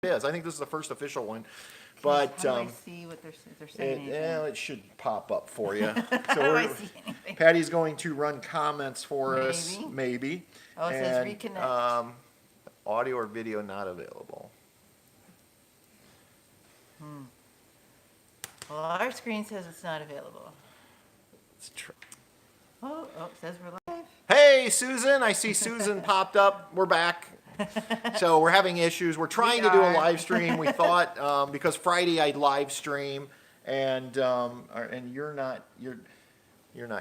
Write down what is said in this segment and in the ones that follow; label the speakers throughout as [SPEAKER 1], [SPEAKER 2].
[SPEAKER 1] is. I think this is the first official one. But
[SPEAKER 2] how do I see what they're saying?
[SPEAKER 1] it should pop up for you.
[SPEAKER 2] How do I see anything?
[SPEAKER 1] Patty's going to run comments for us, maybe.
[SPEAKER 2] Oh, it says reconnect.
[SPEAKER 1] Audio or video not available.
[SPEAKER 2] Well, our screen says it's not available.
[SPEAKER 1] Let's try.
[SPEAKER 2] Oh, it says we're live.
[SPEAKER 1] Hey, Susan. I see Susan popped up. We're back. So we're having issues. We're trying to do a live stream. We thought because Friday I'd live stream, and you're not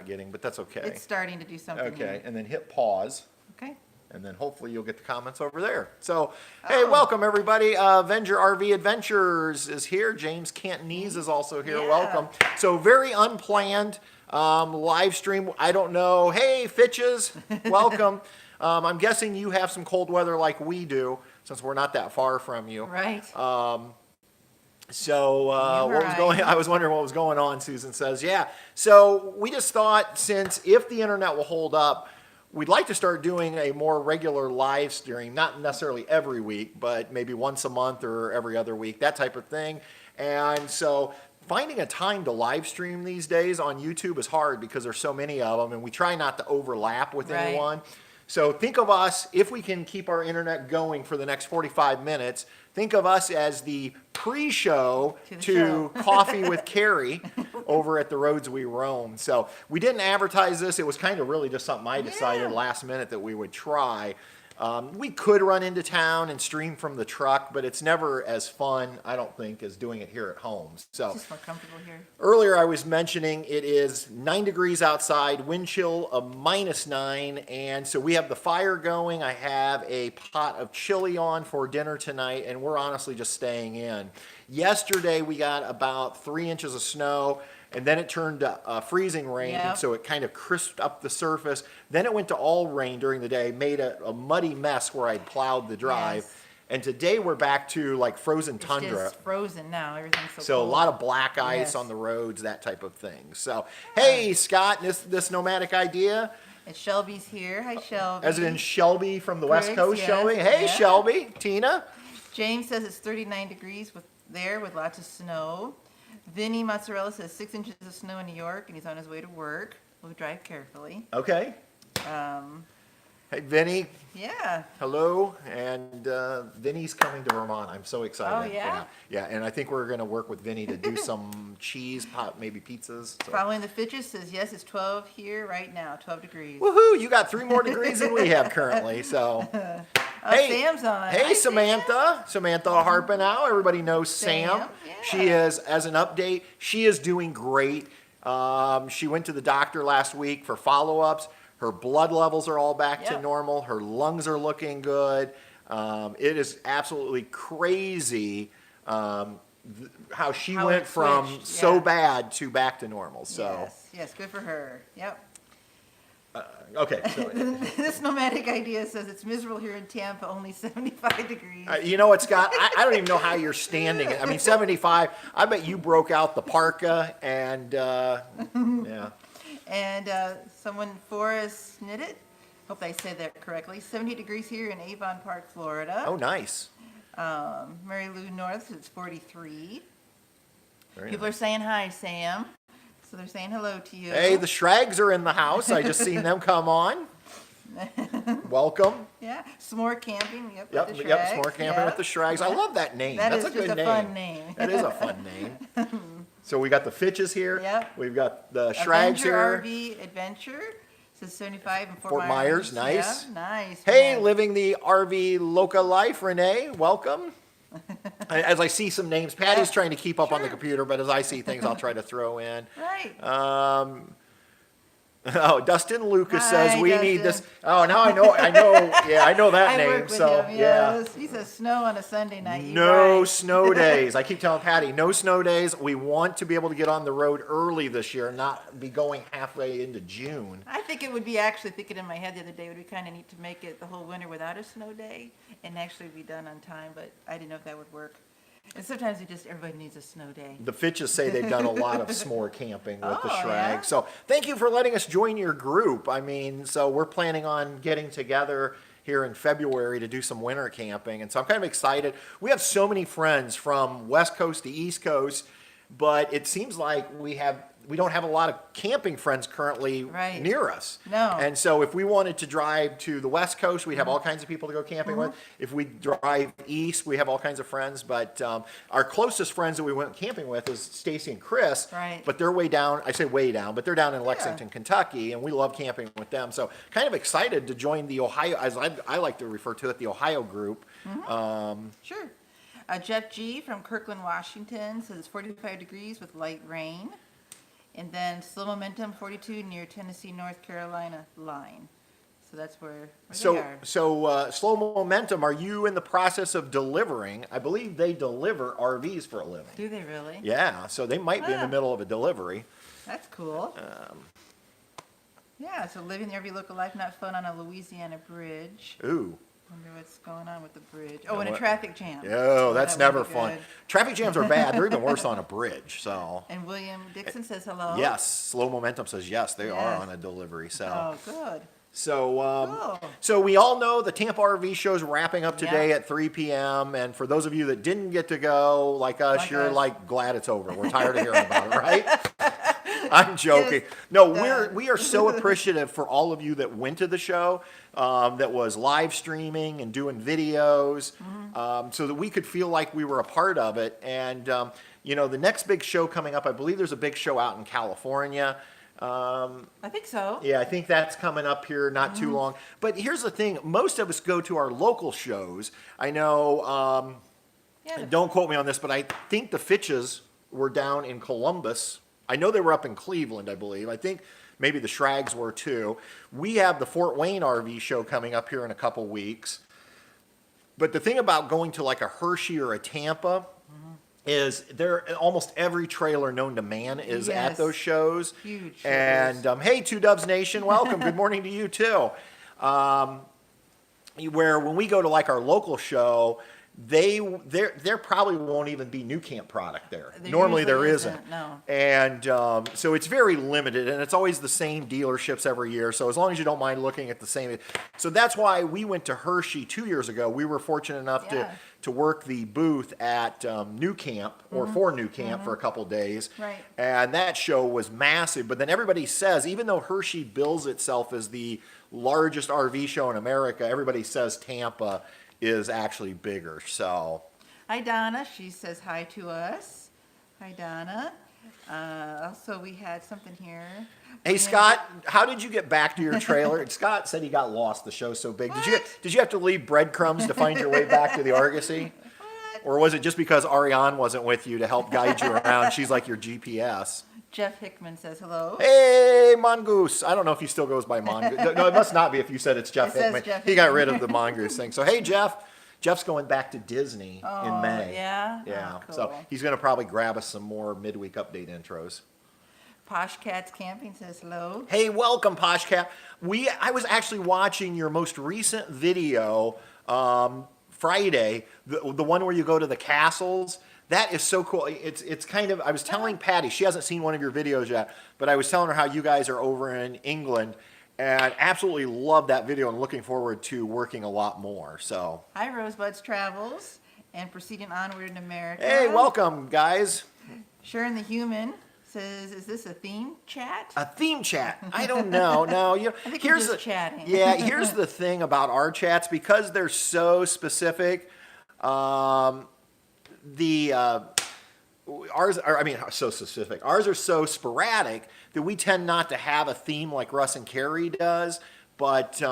[SPEAKER 1] getting, but that's okay.
[SPEAKER 2] It's starting to do something.
[SPEAKER 1] Okay,
[SPEAKER 2] here.
[SPEAKER 1] and then hit pause.
[SPEAKER 2] Okay.
[SPEAKER 1] And then hopefully you'll get the comments over there. So, hey, welcome everybody. Avenger RV Adventures is here. James Cantonese is also here.
[SPEAKER 2] Yeah.
[SPEAKER 1] Welcome. So very unplanned live stream. I don't know. Hey, Fitches, welcome. I'm guessing you have some cold weather like we do, since we're not that far from you.
[SPEAKER 2] Right.
[SPEAKER 1] So what was going? I was wondering what was going on. Susan says, yeah. So we just thought, since if the internet will hold up, we'd like to start doing a more regular live stream, not necessarily every week, but maybe once a month or every other week, that type of thing. And so finding a time to live stream these days on YouTube is hard because there's so many of them, and we try not to overlap with anyone. So think of us, if we can keep our internet going for the next 45 minutes, think of us as the pre-show to Coffee with Carrie over at the Roads We Roam. So we didn't advertise this. It was kind of really just something I decided last minute that we would try. We could run into town and stream from the truck, but it's never as fun, I don't think, as doing it here at home. So
[SPEAKER 2] it's just more comfortable here.
[SPEAKER 1] Earlier I was mentioning it is 9 degrees outside, wind chill of -9, and so we have the fire going. I have a pot of chili on for dinner tonight, and we're honestly just staying in. Yesterday we got about 3 inches of snow, and then it turned to freezing rain, and so it kind of crisped up the surface. Then it went to all rain during the day, made a muddy mess where I'd plowed the drive.
[SPEAKER 2] Yes.
[SPEAKER 1] And today we're back to like frozen tundra.
[SPEAKER 2] It's just frozen now. Everything's so
[SPEAKER 1] So
[SPEAKER 2] cold.
[SPEAKER 1] a lot of black ice on the roads, that type of thing. So, hey, Scott, this nomadic idea.
[SPEAKER 2] And Shelby's here. Hi, Shelby.
[SPEAKER 1] As in Shelby from the West Coast,
[SPEAKER 2] yes,
[SPEAKER 1] Shelby. Hey, Shelby. Tina.
[SPEAKER 2] James says it's 39 degrees with lots of snow. Vinny Mozzarella says 6 inches of snow in New York, and he's on his way to work. We'll drive carefully.
[SPEAKER 1] Okay. Hey, Vinny.
[SPEAKER 2] Yeah.
[SPEAKER 1] Hello. And Vinny's coming to Vermont. I'm so excited.
[SPEAKER 2] Oh, yeah?
[SPEAKER 1] Yeah, and I think we're going to work with Vinny to do some cheese, maybe pizzas. So.
[SPEAKER 2] Following the Fitches says, yes, it's 12 here right now, 12 degrees.
[SPEAKER 1] Woohoo, you got 3 more degrees than we have currently, so.
[SPEAKER 2] Hey, Sam's on.
[SPEAKER 1] Hey,
[SPEAKER 2] Hi,
[SPEAKER 1] Samantha. Samantha Harpenow. Everybody knows Sam.
[SPEAKER 2] Yeah.
[SPEAKER 1] She is, as an update, she is doing great. She went to the doctor last week for follow-ups. Her blood levels are all back to normal. Her lungs are looking good. It is absolutely crazy how she went from so bad to back to normal. So
[SPEAKER 2] yes, good for her. Yep.
[SPEAKER 1] Okay. So,
[SPEAKER 2] this nomadic idea says it's miserable here in Tampa, only 75 degrees.
[SPEAKER 1] you know what, Scott? I don't even know how you're standing it. I mean, 75. I bet you broke out the parka and yeah.
[SPEAKER 2] And someone, Forrest Knitted, hope I said that correctly, 70 degrees here in Avon Park, Florida.
[SPEAKER 1] Oh, nice.
[SPEAKER 2] Mary Lou North, it's 43.
[SPEAKER 1] Very
[SPEAKER 2] People are saying hi, Sam. So they're saying hello to you.
[SPEAKER 1] Hey, the Shrags are in the house. I just seen them come on. Welcome.
[SPEAKER 2] Yeah, S'more Camping. Yep,
[SPEAKER 1] Yep,
[SPEAKER 2] with the
[SPEAKER 1] yep,
[SPEAKER 2] Shrags.
[SPEAKER 1] S'more Camping with the Shrags. I love that name.
[SPEAKER 2] That
[SPEAKER 1] That's
[SPEAKER 2] is
[SPEAKER 1] a good
[SPEAKER 2] just a
[SPEAKER 1] name.
[SPEAKER 2] fun name.
[SPEAKER 1] That is a fun name. So we got the Fitches here.
[SPEAKER 2] Yep.
[SPEAKER 1] We've got the Shrags
[SPEAKER 2] Avenger
[SPEAKER 1] here.
[SPEAKER 2] RV Adventure. Says 75 in
[SPEAKER 1] Fort Myers, nice.
[SPEAKER 2] Yeah, nice.
[SPEAKER 1] Hey,
[SPEAKER 2] man.
[SPEAKER 1] living the RV Loca life, Renee. Welcome. As I see some names, Patty's trying to keep up on the computer, but as I see things, I'll try to throw in.
[SPEAKER 2] Right.
[SPEAKER 1] Oh, Dustin Lucas
[SPEAKER 2] Hi,
[SPEAKER 1] says we
[SPEAKER 2] Dustin.
[SPEAKER 1] need this. Oh, now I know, yeah, I know that
[SPEAKER 2] I
[SPEAKER 1] name.
[SPEAKER 2] work with
[SPEAKER 1] So
[SPEAKER 2] him,
[SPEAKER 1] yeah.
[SPEAKER 2] yes. He says snow on a Sunday night. You
[SPEAKER 1] No
[SPEAKER 2] right.
[SPEAKER 1] snow days. I keep telling Patty, no snow days. We want to be able to get on the road early this year, not be going halfway into June.
[SPEAKER 2] I think it would be actually thinking in my head the other day, it would be kind of neat to make it the whole winter without a snow day and actually be done on time, but I didn't know if that would work. And sometimes everybody needs a snow day.
[SPEAKER 1] The Fitches say they've done a lot of s'more camping with the
[SPEAKER 2] Oh,
[SPEAKER 1] Shrags.
[SPEAKER 2] yeah?
[SPEAKER 1] So thank you for letting us join your group. I mean, so we're planning on getting together here in February to do some winter camping. And so I'm kind of excited. We have so many friends from West Coast to East Coast, but it seems like we don't have a lot of camping friends currently
[SPEAKER 2] Right.
[SPEAKER 1] near us.
[SPEAKER 2] No.
[SPEAKER 1] And so if we wanted to drive to the West Coast, we'd have all kinds of people to go camping with. If we drive east, we have all kinds of friends. But our closest friends that we went camping with is Stacy and Chris.
[SPEAKER 2] Right.
[SPEAKER 1] But they're way down. I say way down, but they're down in Lexington, Kentucky, and we love camping with them. So kind of excited to join the Ohio, as I like to refer to it, the Ohio group.
[SPEAKER 2] Sure. Jeff G. from Kirkland, Washington says 45 degrees with light rain. And then slow momentum 42 near Tennessee, North Carolina line. So that's where they are.
[SPEAKER 1] So slow momentum, are you in the process of delivering? I believe they deliver RVs for a living.
[SPEAKER 2] Do they really?
[SPEAKER 1] Yeah, so they might be in the middle of a delivery.
[SPEAKER 2] That's cool. Yeah, so living the RV local life, not fun on a Louisiana bridge.
[SPEAKER 1] Ooh.
[SPEAKER 2] Wonder what's going on with the bridge. Oh, and a traffic jam.
[SPEAKER 1] Oh, that's
[SPEAKER 2] that would
[SPEAKER 1] never
[SPEAKER 2] be
[SPEAKER 1] fun.
[SPEAKER 2] good.
[SPEAKER 1] Traffic jams are bad. They're even worse on a bridge. So
[SPEAKER 2] And William Dixon says hello.
[SPEAKER 1] yes, slow momentum says yes, they are
[SPEAKER 2] Yes.
[SPEAKER 1] on a delivery. So
[SPEAKER 2] Oh, good.
[SPEAKER 1] so
[SPEAKER 2] Cool.
[SPEAKER 1] so we all know the Tampa RV show's wrapping up today
[SPEAKER 2] Yeah.
[SPEAKER 1] at 3 p.m. And for those of you that didn't get to go, like us,
[SPEAKER 2] Like
[SPEAKER 1] you're
[SPEAKER 2] us.
[SPEAKER 1] like glad it's over. We're tired of hearing about it, right? I'm joking.
[SPEAKER 2] Yes,
[SPEAKER 1] No,
[SPEAKER 2] done.
[SPEAKER 1] we are so appreciative for all of you that went to the show, that was live streaming and doing videos, so that we could feel like we were a part of it. And the next big show coming up, I believe there's a big show out in California.
[SPEAKER 2] I think so.
[SPEAKER 1] Yeah, I think that's coming up here not too long. But here's the thing: most of us go to our local shows. I know.
[SPEAKER 2] Yeah,
[SPEAKER 1] Don't quote me on this, but I think the Fitches were down in Columbus. I know they were up in Cleveland, I believe. I think maybe the Shrags were too. We have the Fort Wayne RV show coming up here in a couple weeks. But the thing about going to like a Hershey or a Tampa is there almost every trailer known to man is at
[SPEAKER 2] Yes.
[SPEAKER 1] those shows.
[SPEAKER 2] Huge shows.
[SPEAKER 1] And hey, Two Dubs Nation, welcome. Good morning to you too. Where when we go to like our local show, there probably won't even be new camp product there.
[SPEAKER 2] There
[SPEAKER 1] Normally there
[SPEAKER 2] usually
[SPEAKER 1] isn't.
[SPEAKER 2] no.
[SPEAKER 1] And so it's very limited, and it's always the same dealerships every year. So as long as you don't mind looking at the same, so that's why we went to Hershey 2 years ago. We were fortunate enough
[SPEAKER 2] Yeah.
[SPEAKER 1] to work the booth at New Camp or for New Camp for a couple days.
[SPEAKER 2] Right.
[SPEAKER 1] And that show was massive. But then everybody says, even though Hershey bills itself as the largest RV show in America, everybody says Tampa is actually bigger. So
[SPEAKER 2] Hi, Donna. She says hi to us. Hi, Donna. Also, we had something here.
[SPEAKER 1] hey,
[SPEAKER 2] William-
[SPEAKER 1] Scott, how did you get back to your trailer? Scott said he got lost. The show's so big. Did you have to leave breadcrumbs to find your way back to the Argosy?
[SPEAKER 2] What?
[SPEAKER 1] Or was it just because Ariane wasn't with you to help guide you around? She's like your GPS.
[SPEAKER 2] Jeff Hickman says hello.
[SPEAKER 1] Hey, Mongoose. I don't know if he still goes by Mongoose. No, it must not be if you said it's Jeff
[SPEAKER 2] It says
[SPEAKER 1] Hickman.
[SPEAKER 2] Jeff
[SPEAKER 1] He got
[SPEAKER 2] Hickman.
[SPEAKER 1] rid of the Mongoose thing. So, hey, Jeff. Jeff's going back to Disney in
[SPEAKER 2] Oh,
[SPEAKER 1] May.
[SPEAKER 2] yeah?
[SPEAKER 1] Yeah.
[SPEAKER 2] Oh,
[SPEAKER 1] So
[SPEAKER 2] cool.
[SPEAKER 1] he's going to probably grab us some more midweek update intros.
[SPEAKER 2] Posh Cats Camping says hello.
[SPEAKER 1] Hey, welcome, Poshcat. I was actually watching your most recent video Friday, the one where you go to the castles. That is so cool. It's kind of, I was telling Patty, she hasn't seen one of your videos yet, but I was telling her how you guys are over in England, and absolutely love that video and looking forward to working a lot more. So,
[SPEAKER 2] Hi, Rosebuds Travels. And proceeding onward in America.
[SPEAKER 1] hey, welcome, guys.
[SPEAKER 2] Sharon the Human says, is this a theme chat?
[SPEAKER 1] A theme chat. I don't know. No,
[SPEAKER 2] I think we're
[SPEAKER 1] here's
[SPEAKER 2] just
[SPEAKER 1] the
[SPEAKER 2] chatting.
[SPEAKER 1] Yeah, here's the thing about our chats, because they're so specific. So specific. Ours are so sporadic that we tend not to have a theme like Russ and Carrie does. But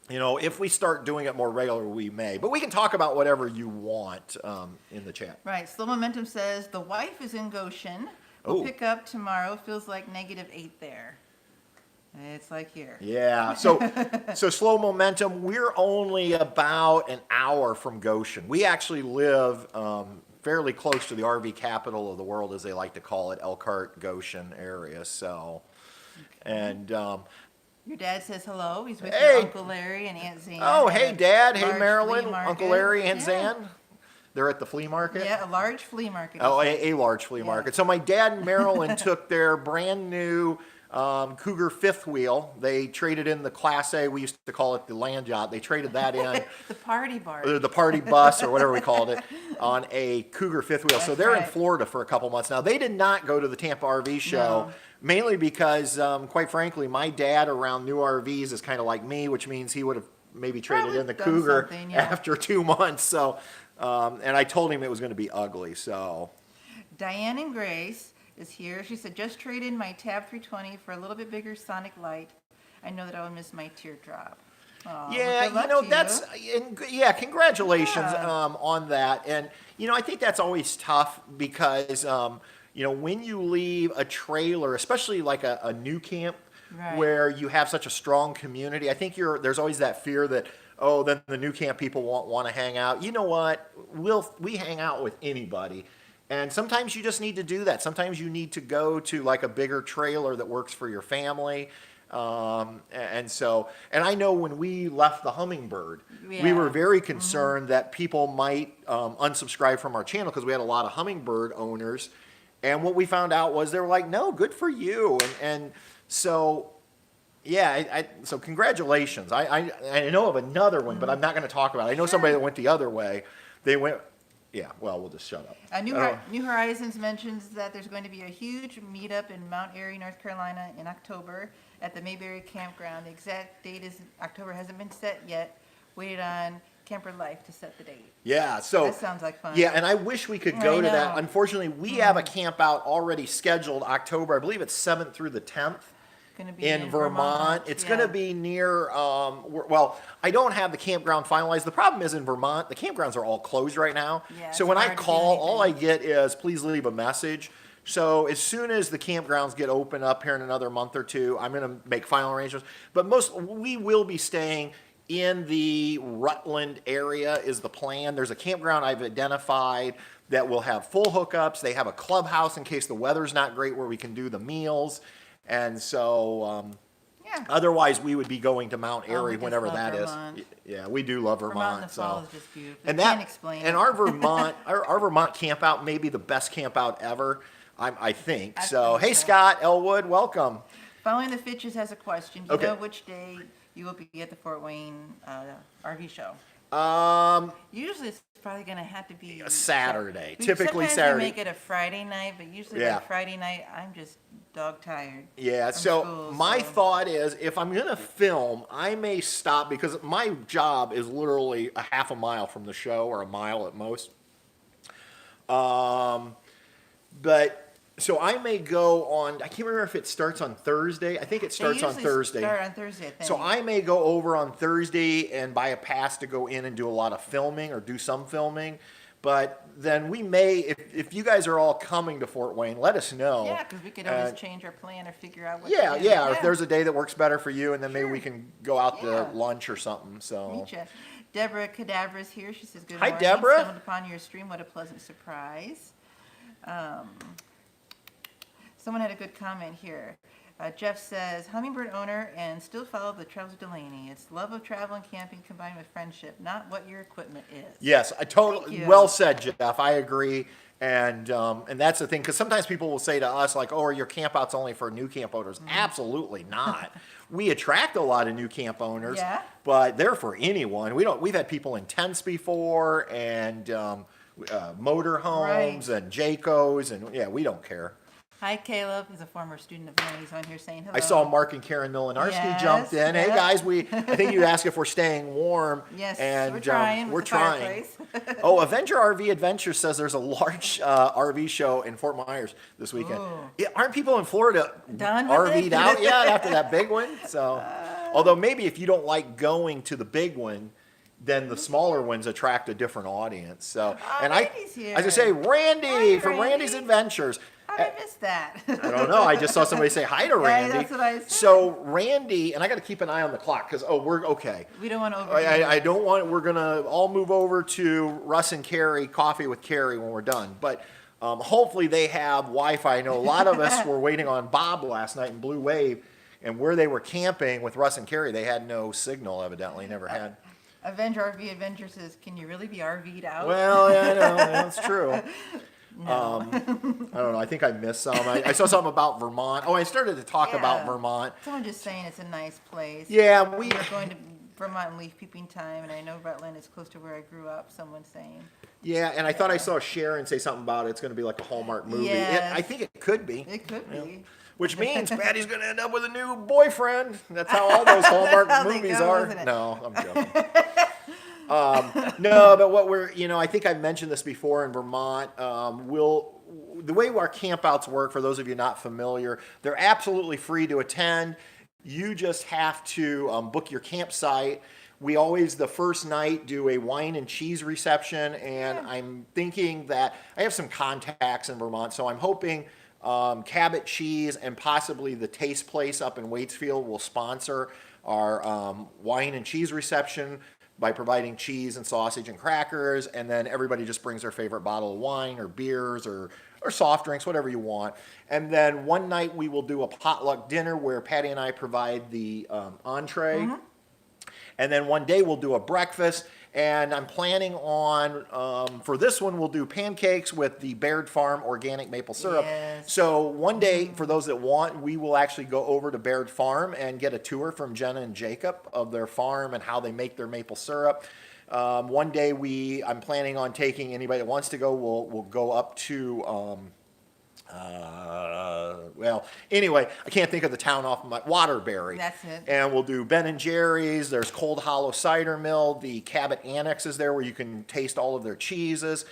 [SPEAKER 1] if we start doing it more regular, we may. But we can talk about whatever you want in the chat.
[SPEAKER 2] Right. Slow Momentum says, the wife is in Goshen. We'll
[SPEAKER 1] Oh.
[SPEAKER 2] pick up tomorrow. Feels like -8 there. It's like here.
[SPEAKER 1] Yeah. So slow momentum. We're only about an hour from Goshen. We actually live fairly close to the RV capital of the world, as they like to call it, Elkhart, Goshen area. So, and
[SPEAKER 2] Your dad says hello. He's with
[SPEAKER 1] Hey.
[SPEAKER 2] your Uncle Larry and Aunt Zan.
[SPEAKER 1] oh,
[SPEAKER 2] at
[SPEAKER 1] hey,
[SPEAKER 2] a
[SPEAKER 1] Dad. Hey,
[SPEAKER 2] large
[SPEAKER 1] Marilyn.
[SPEAKER 2] flea market.
[SPEAKER 1] Uncle Larry and
[SPEAKER 2] Yeah.
[SPEAKER 1] Zan. They're at the flea market.
[SPEAKER 2] Yeah, a large flea market.
[SPEAKER 1] Oh,
[SPEAKER 2] he says.
[SPEAKER 1] a large flea
[SPEAKER 2] Yeah.
[SPEAKER 1] market. So my dad and Marilyn took their brand new Cougar fifth wheel. They traded in the Class A. We used to call it the land yacht. They traded that in.
[SPEAKER 2] The party bar.
[SPEAKER 1] The party bus or whatever we called it on a Cougar fifth wheel. So
[SPEAKER 2] That's
[SPEAKER 1] they're in
[SPEAKER 2] right.
[SPEAKER 1] Florida for a couple months now. They did not go to the Tampa RV show,
[SPEAKER 2] No.
[SPEAKER 1] mainly because, quite frankly, my dad around new RVs is kind of like me, which means he would have maybe traded
[SPEAKER 2] Probably
[SPEAKER 1] in the
[SPEAKER 2] done
[SPEAKER 1] Cougar
[SPEAKER 2] something, yeah.
[SPEAKER 1] after 2 months. So, and I told him it was going to be ugly. So,
[SPEAKER 2] Diane and Grace is here. She said, just trade in my Tab 320 for a little bit bigger Sonic Light. I know that I will miss my teardrop. Aw, well,
[SPEAKER 1] yeah,
[SPEAKER 2] good luck
[SPEAKER 1] you know,
[SPEAKER 2] to
[SPEAKER 1] that's, yeah, congratulations
[SPEAKER 2] Yeah.
[SPEAKER 1] on that. And, you know, I think that's always tough because, you know, when you leave a trailer, especially like a new camp,
[SPEAKER 2] Right.
[SPEAKER 1] where you have such a strong community, I think there's always that fear that, oh, then the new camp people won't want to hang out. You know what? We hang out with anybody. And sometimes you just need to do that. Sometimes you need to go to like a bigger trailer that works for your family. And I know when we left the Hummingbird, we
[SPEAKER 2] Yeah.
[SPEAKER 1] were very concerned that people might unsubscribe from our channel because we had a lot of Hummingbird owners. And what we found out was they were like, no, good for you. And so, yeah, so congratulations. I know of another one, but I'm not going to talk about it. I know somebody that went the other way. They went, yeah, well, we'll just shut up.
[SPEAKER 2] New Horizons mentions that there's going to be a huge meetup in Mount Airy, North Carolina in October at the Mayberry Campground. The exact date is October, hasn't been set yet. Waited on Camper Life to set the date.
[SPEAKER 1] Yeah, so
[SPEAKER 2] That sounds like fun.
[SPEAKER 1] yeah, and I wish we could
[SPEAKER 2] I
[SPEAKER 1] go to that.
[SPEAKER 2] know.
[SPEAKER 1] Unfortunately, we have a camp out already scheduled October. I believe it's 7th through the 10th
[SPEAKER 2] Gonna be
[SPEAKER 1] in Vermont. It's going to
[SPEAKER 2] yeah.
[SPEAKER 1] be near. Well, I don't have the campground finalized. The problem is in Vermont, the campgrounds are all closed right now.
[SPEAKER 2] Yeah,
[SPEAKER 1] so
[SPEAKER 2] it's
[SPEAKER 1] when I
[SPEAKER 2] hard to do
[SPEAKER 1] call, all I
[SPEAKER 2] anything.
[SPEAKER 1] get is please leave a message. So as soon as the campgrounds get open up here in another month or two, I'm going to make final arrangements. But we will be staying in the Rutland area is the plan. There's a campground I've identified that will have full hookups. They have a clubhouse in case the weather's not great where we can do the meals. And so
[SPEAKER 2] Yeah.
[SPEAKER 1] otherwise we would be going to Mount
[SPEAKER 2] Oh,
[SPEAKER 1] Airy
[SPEAKER 2] we just
[SPEAKER 1] whenever
[SPEAKER 2] love
[SPEAKER 1] that is.
[SPEAKER 2] Vermont.
[SPEAKER 1] Yeah, we do love
[SPEAKER 2] Vermont in
[SPEAKER 1] Vermont.
[SPEAKER 2] the
[SPEAKER 1] So
[SPEAKER 2] fall is just beautiful.
[SPEAKER 1] and
[SPEAKER 2] Can't
[SPEAKER 1] that
[SPEAKER 2] explain
[SPEAKER 1] and
[SPEAKER 2] it.
[SPEAKER 1] our Vermont our Vermont camp out may be the best camp out ever. I think.
[SPEAKER 2] I
[SPEAKER 1] So
[SPEAKER 2] think
[SPEAKER 1] hey
[SPEAKER 2] so.
[SPEAKER 1] Scott Elwood, welcome.
[SPEAKER 2] Following the Fitches has a question. Do you
[SPEAKER 1] Okay.
[SPEAKER 2] know which day you will be at the Fort Wayne RV show? Usually it's probably going to have to be
[SPEAKER 1] A Saturday,
[SPEAKER 2] We-
[SPEAKER 1] typically
[SPEAKER 2] sometimes
[SPEAKER 1] Saturday.
[SPEAKER 2] we make it a Friday night, but usually
[SPEAKER 1] Yeah.
[SPEAKER 2] by Friday night I'm just dog tired.
[SPEAKER 1] Yeah,
[SPEAKER 2] from
[SPEAKER 1] so
[SPEAKER 2] school,
[SPEAKER 1] my
[SPEAKER 2] so-
[SPEAKER 1] thought is if I'm going to film, I may stop because my job is literally a half a mile from the show or a mile at most. But so I may go on, I can't remember if it starts on Thursday. I think it
[SPEAKER 2] They
[SPEAKER 1] starts on
[SPEAKER 2] usually
[SPEAKER 1] Thursday.
[SPEAKER 2] Start on Thursday, I think.
[SPEAKER 1] So I may go over on Thursday and buy a pass to go in and do a lot of filming or do some filming. But then we may, if you guys are all coming to Fort Wayne, let us know.
[SPEAKER 2] Yeah, because we could always
[SPEAKER 1] And-
[SPEAKER 2] change our plan or figure out what
[SPEAKER 1] Yeah,
[SPEAKER 2] to do.
[SPEAKER 1] yeah. Or if there's a day that works better for you, and then maybe
[SPEAKER 2] Sure.
[SPEAKER 1] we can go out
[SPEAKER 2] Yeah.
[SPEAKER 1] to lunch or something. So
[SPEAKER 2] Meet ya. Deborah Cadavra is here. She says, good
[SPEAKER 1] Hi,
[SPEAKER 2] morning.
[SPEAKER 1] Deborah.
[SPEAKER 2] Stumbled upon your stream. What a pleasant surprise. Someone had a good comment here. Jeff says, Hummingbird owner and still follow the travels of Delaney. It's love of travel and camping combined with friendship, not what your equipment is.
[SPEAKER 1] yes, I
[SPEAKER 2] Thank
[SPEAKER 1] totally
[SPEAKER 2] you.
[SPEAKER 1] well said, Jeff. I agree. And that's the thing, because sometimes people will say to us like, "Oh, are your campouts only for new camp owners?"
[SPEAKER 2] Mm-hmm.
[SPEAKER 1] Absolutely not. We attract a lot of new camp owners,
[SPEAKER 2] Yeah.
[SPEAKER 1] but they're for anyone. We've had people in tents before, and motor homes
[SPEAKER 2] Right.
[SPEAKER 1] and Jaycos, and yeah, we don't care.
[SPEAKER 2] Hi, Caleb. He's a former student of mine. He's on here saying hello.
[SPEAKER 1] I saw Mark and Karen Milinarski
[SPEAKER 2] Yes,
[SPEAKER 1] jumped in. Hey
[SPEAKER 2] yep.
[SPEAKER 1] guys, I think you asked if we're staying warm.
[SPEAKER 2] Yes,
[SPEAKER 1] and
[SPEAKER 2] we're trying.
[SPEAKER 1] We're
[SPEAKER 2] with the
[SPEAKER 1] trying.
[SPEAKER 2] fireplace.
[SPEAKER 1] Oh, Avenger RV Adventure says there's a large RV show in Fort Myers this weekend.
[SPEAKER 2] Ooh.
[SPEAKER 1] Yeah, aren't people in Florida
[SPEAKER 2] Done with
[SPEAKER 1] RV'd
[SPEAKER 2] it?
[SPEAKER 1] out yet after that big one? So, although maybe if you don't like going to the big one, then the smaller ones attract a different audience. So, and
[SPEAKER 2] Randy's here.
[SPEAKER 1] as I say, Randy
[SPEAKER 2] Hi,
[SPEAKER 1] from
[SPEAKER 2] Randy.
[SPEAKER 1] Randy's Adventures.
[SPEAKER 2] How did I miss that?
[SPEAKER 1] I don't know. I just saw somebody say hi to
[SPEAKER 2] Yeah,
[SPEAKER 1] Randy.
[SPEAKER 2] that's what I said.
[SPEAKER 1] So Randy, and I got to keep an eye on the clock because we're okay.
[SPEAKER 2] We don't want to overdo
[SPEAKER 1] I
[SPEAKER 2] it.
[SPEAKER 1] don't want. We're gonna all move over to Russ and Carrie Coffee with Carrie when we're done. But hopefully they have Wi-Fi. I know a lot of us were waiting on Bob last night in Blue Wave, and where they were camping with Russ and Carrie, they had no signal. Evidently, never had.
[SPEAKER 2] Avenger RV Adventure says, can you really be RV'd out?
[SPEAKER 1] Well, yeah, I know that's true.
[SPEAKER 2] No.
[SPEAKER 1] I don't know. I think I missed some. I saw something about Vermont. Oh, I started to talk about
[SPEAKER 2] Yeah.
[SPEAKER 1] Vermont.
[SPEAKER 2] Someone just saying it's a nice place.
[SPEAKER 1] Yeah,
[SPEAKER 2] We were going to Vermont and leaf peeping time, and I know Rutland is close to where I grew up, someone's saying.
[SPEAKER 1] Yeah, and I thought I saw Sharon say something about it's going to be like a Hallmark movie.
[SPEAKER 2] Yes.
[SPEAKER 1] I think it could be.
[SPEAKER 2] It could be.
[SPEAKER 1] Which means Patty's going to end up with a new boyfriend. That's how all those Hallmark
[SPEAKER 2] how they
[SPEAKER 1] movies
[SPEAKER 2] go,
[SPEAKER 1] are.
[SPEAKER 2] isn't it?
[SPEAKER 1] No, I'm joking. No, but what I think I mentioned this before in Vermont. The way our campouts work, for those of you not familiar, they're absolutely free to attend. You just have to book your campsite. We always, the first night, do a wine and cheese reception, and I'm thinking that I have some contacts in Vermont, so I'm hoping Cabot Cheese and possibly the Taste Place up in Waitsfield will sponsor our wine and cheese reception by providing cheese and sausage and crackers, and then everybody just brings their favorite bottle of wine or beers or soft drinks, whatever you want. And then one night we will do a potluck dinner where Patty and I provide the entree. And then one day we'll do a breakfast, and I'm planning on, for this one, we'll do pancakes with the Baird Farm organic maple syrup.
[SPEAKER 2] Yes.
[SPEAKER 1] So one day, for those that want, we will actually go over to Baird Farm and get a tour from Jenna and Jacob of their farm and how they make their maple syrup. One day I'm planning on taking anybody that wants to go, we'll go up to, well, anyway, I can't think of the town off my Waterbury.
[SPEAKER 2] That's it.
[SPEAKER 1] And we'll do Ben and Jerry's. There's Cold Hollow Cider Mill. The Cabot Annex is there where you can taste all of their cheeses.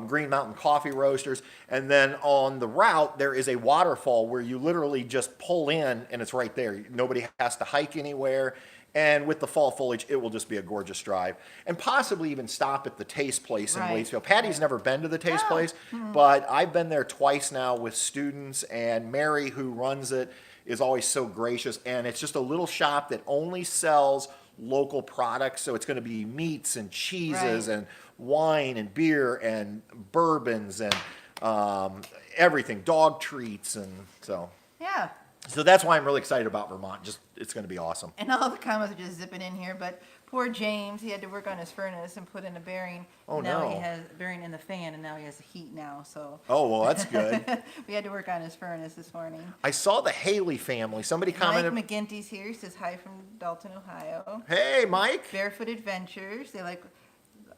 [SPEAKER 1] Green Mountain Coffee Roasters. And then on the route, there is a waterfall where you literally just pull in and it's right there. Nobody has to hike anywhere. And with the fall foliage, it will just be a gorgeous drive. And possibly even stop at the Taste Place in
[SPEAKER 2] Right.
[SPEAKER 1] Waitsfield. Patty's never been to the Taste
[SPEAKER 2] No.
[SPEAKER 1] Place, but I've been there twice now with students, and Mary, who runs it, is always so gracious. And it's just a little shop that only sells local products. So it's going to be meats and cheeses
[SPEAKER 2] Right.
[SPEAKER 1] and wine and beer and bourbons and everything, dog treats. And
[SPEAKER 2] Yeah.
[SPEAKER 1] so that's why I'm really excited about Vermont. Just, it's going to be awesome.
[SPEAKER 2] And all the comments are just zipping in here, but poor James, he had to work on his furnace and put in a bearing.
[SPEAKER 1] Oh,
[SPEAKER 2] Now
[SPEAKER 1] no.
[SPEAKER 2] he has a bearing in the fan, and now he has heat now, so.
[SPEAKER 1] Oh, well, that's good.
[SPEAKER 2] We had to work on his furnace this morning.
[SPEAKER 1] I saw the Haley family. Somebody
[SPEAKER 2] Mike
[SPEAKER 1] commented.
[SPEAKER 2] McGinty's here, he says hi from Dalton, Ohio.
[SPEAKER 1] Hey, Mike.
[SPEAKER 2] Barefoot Adventures,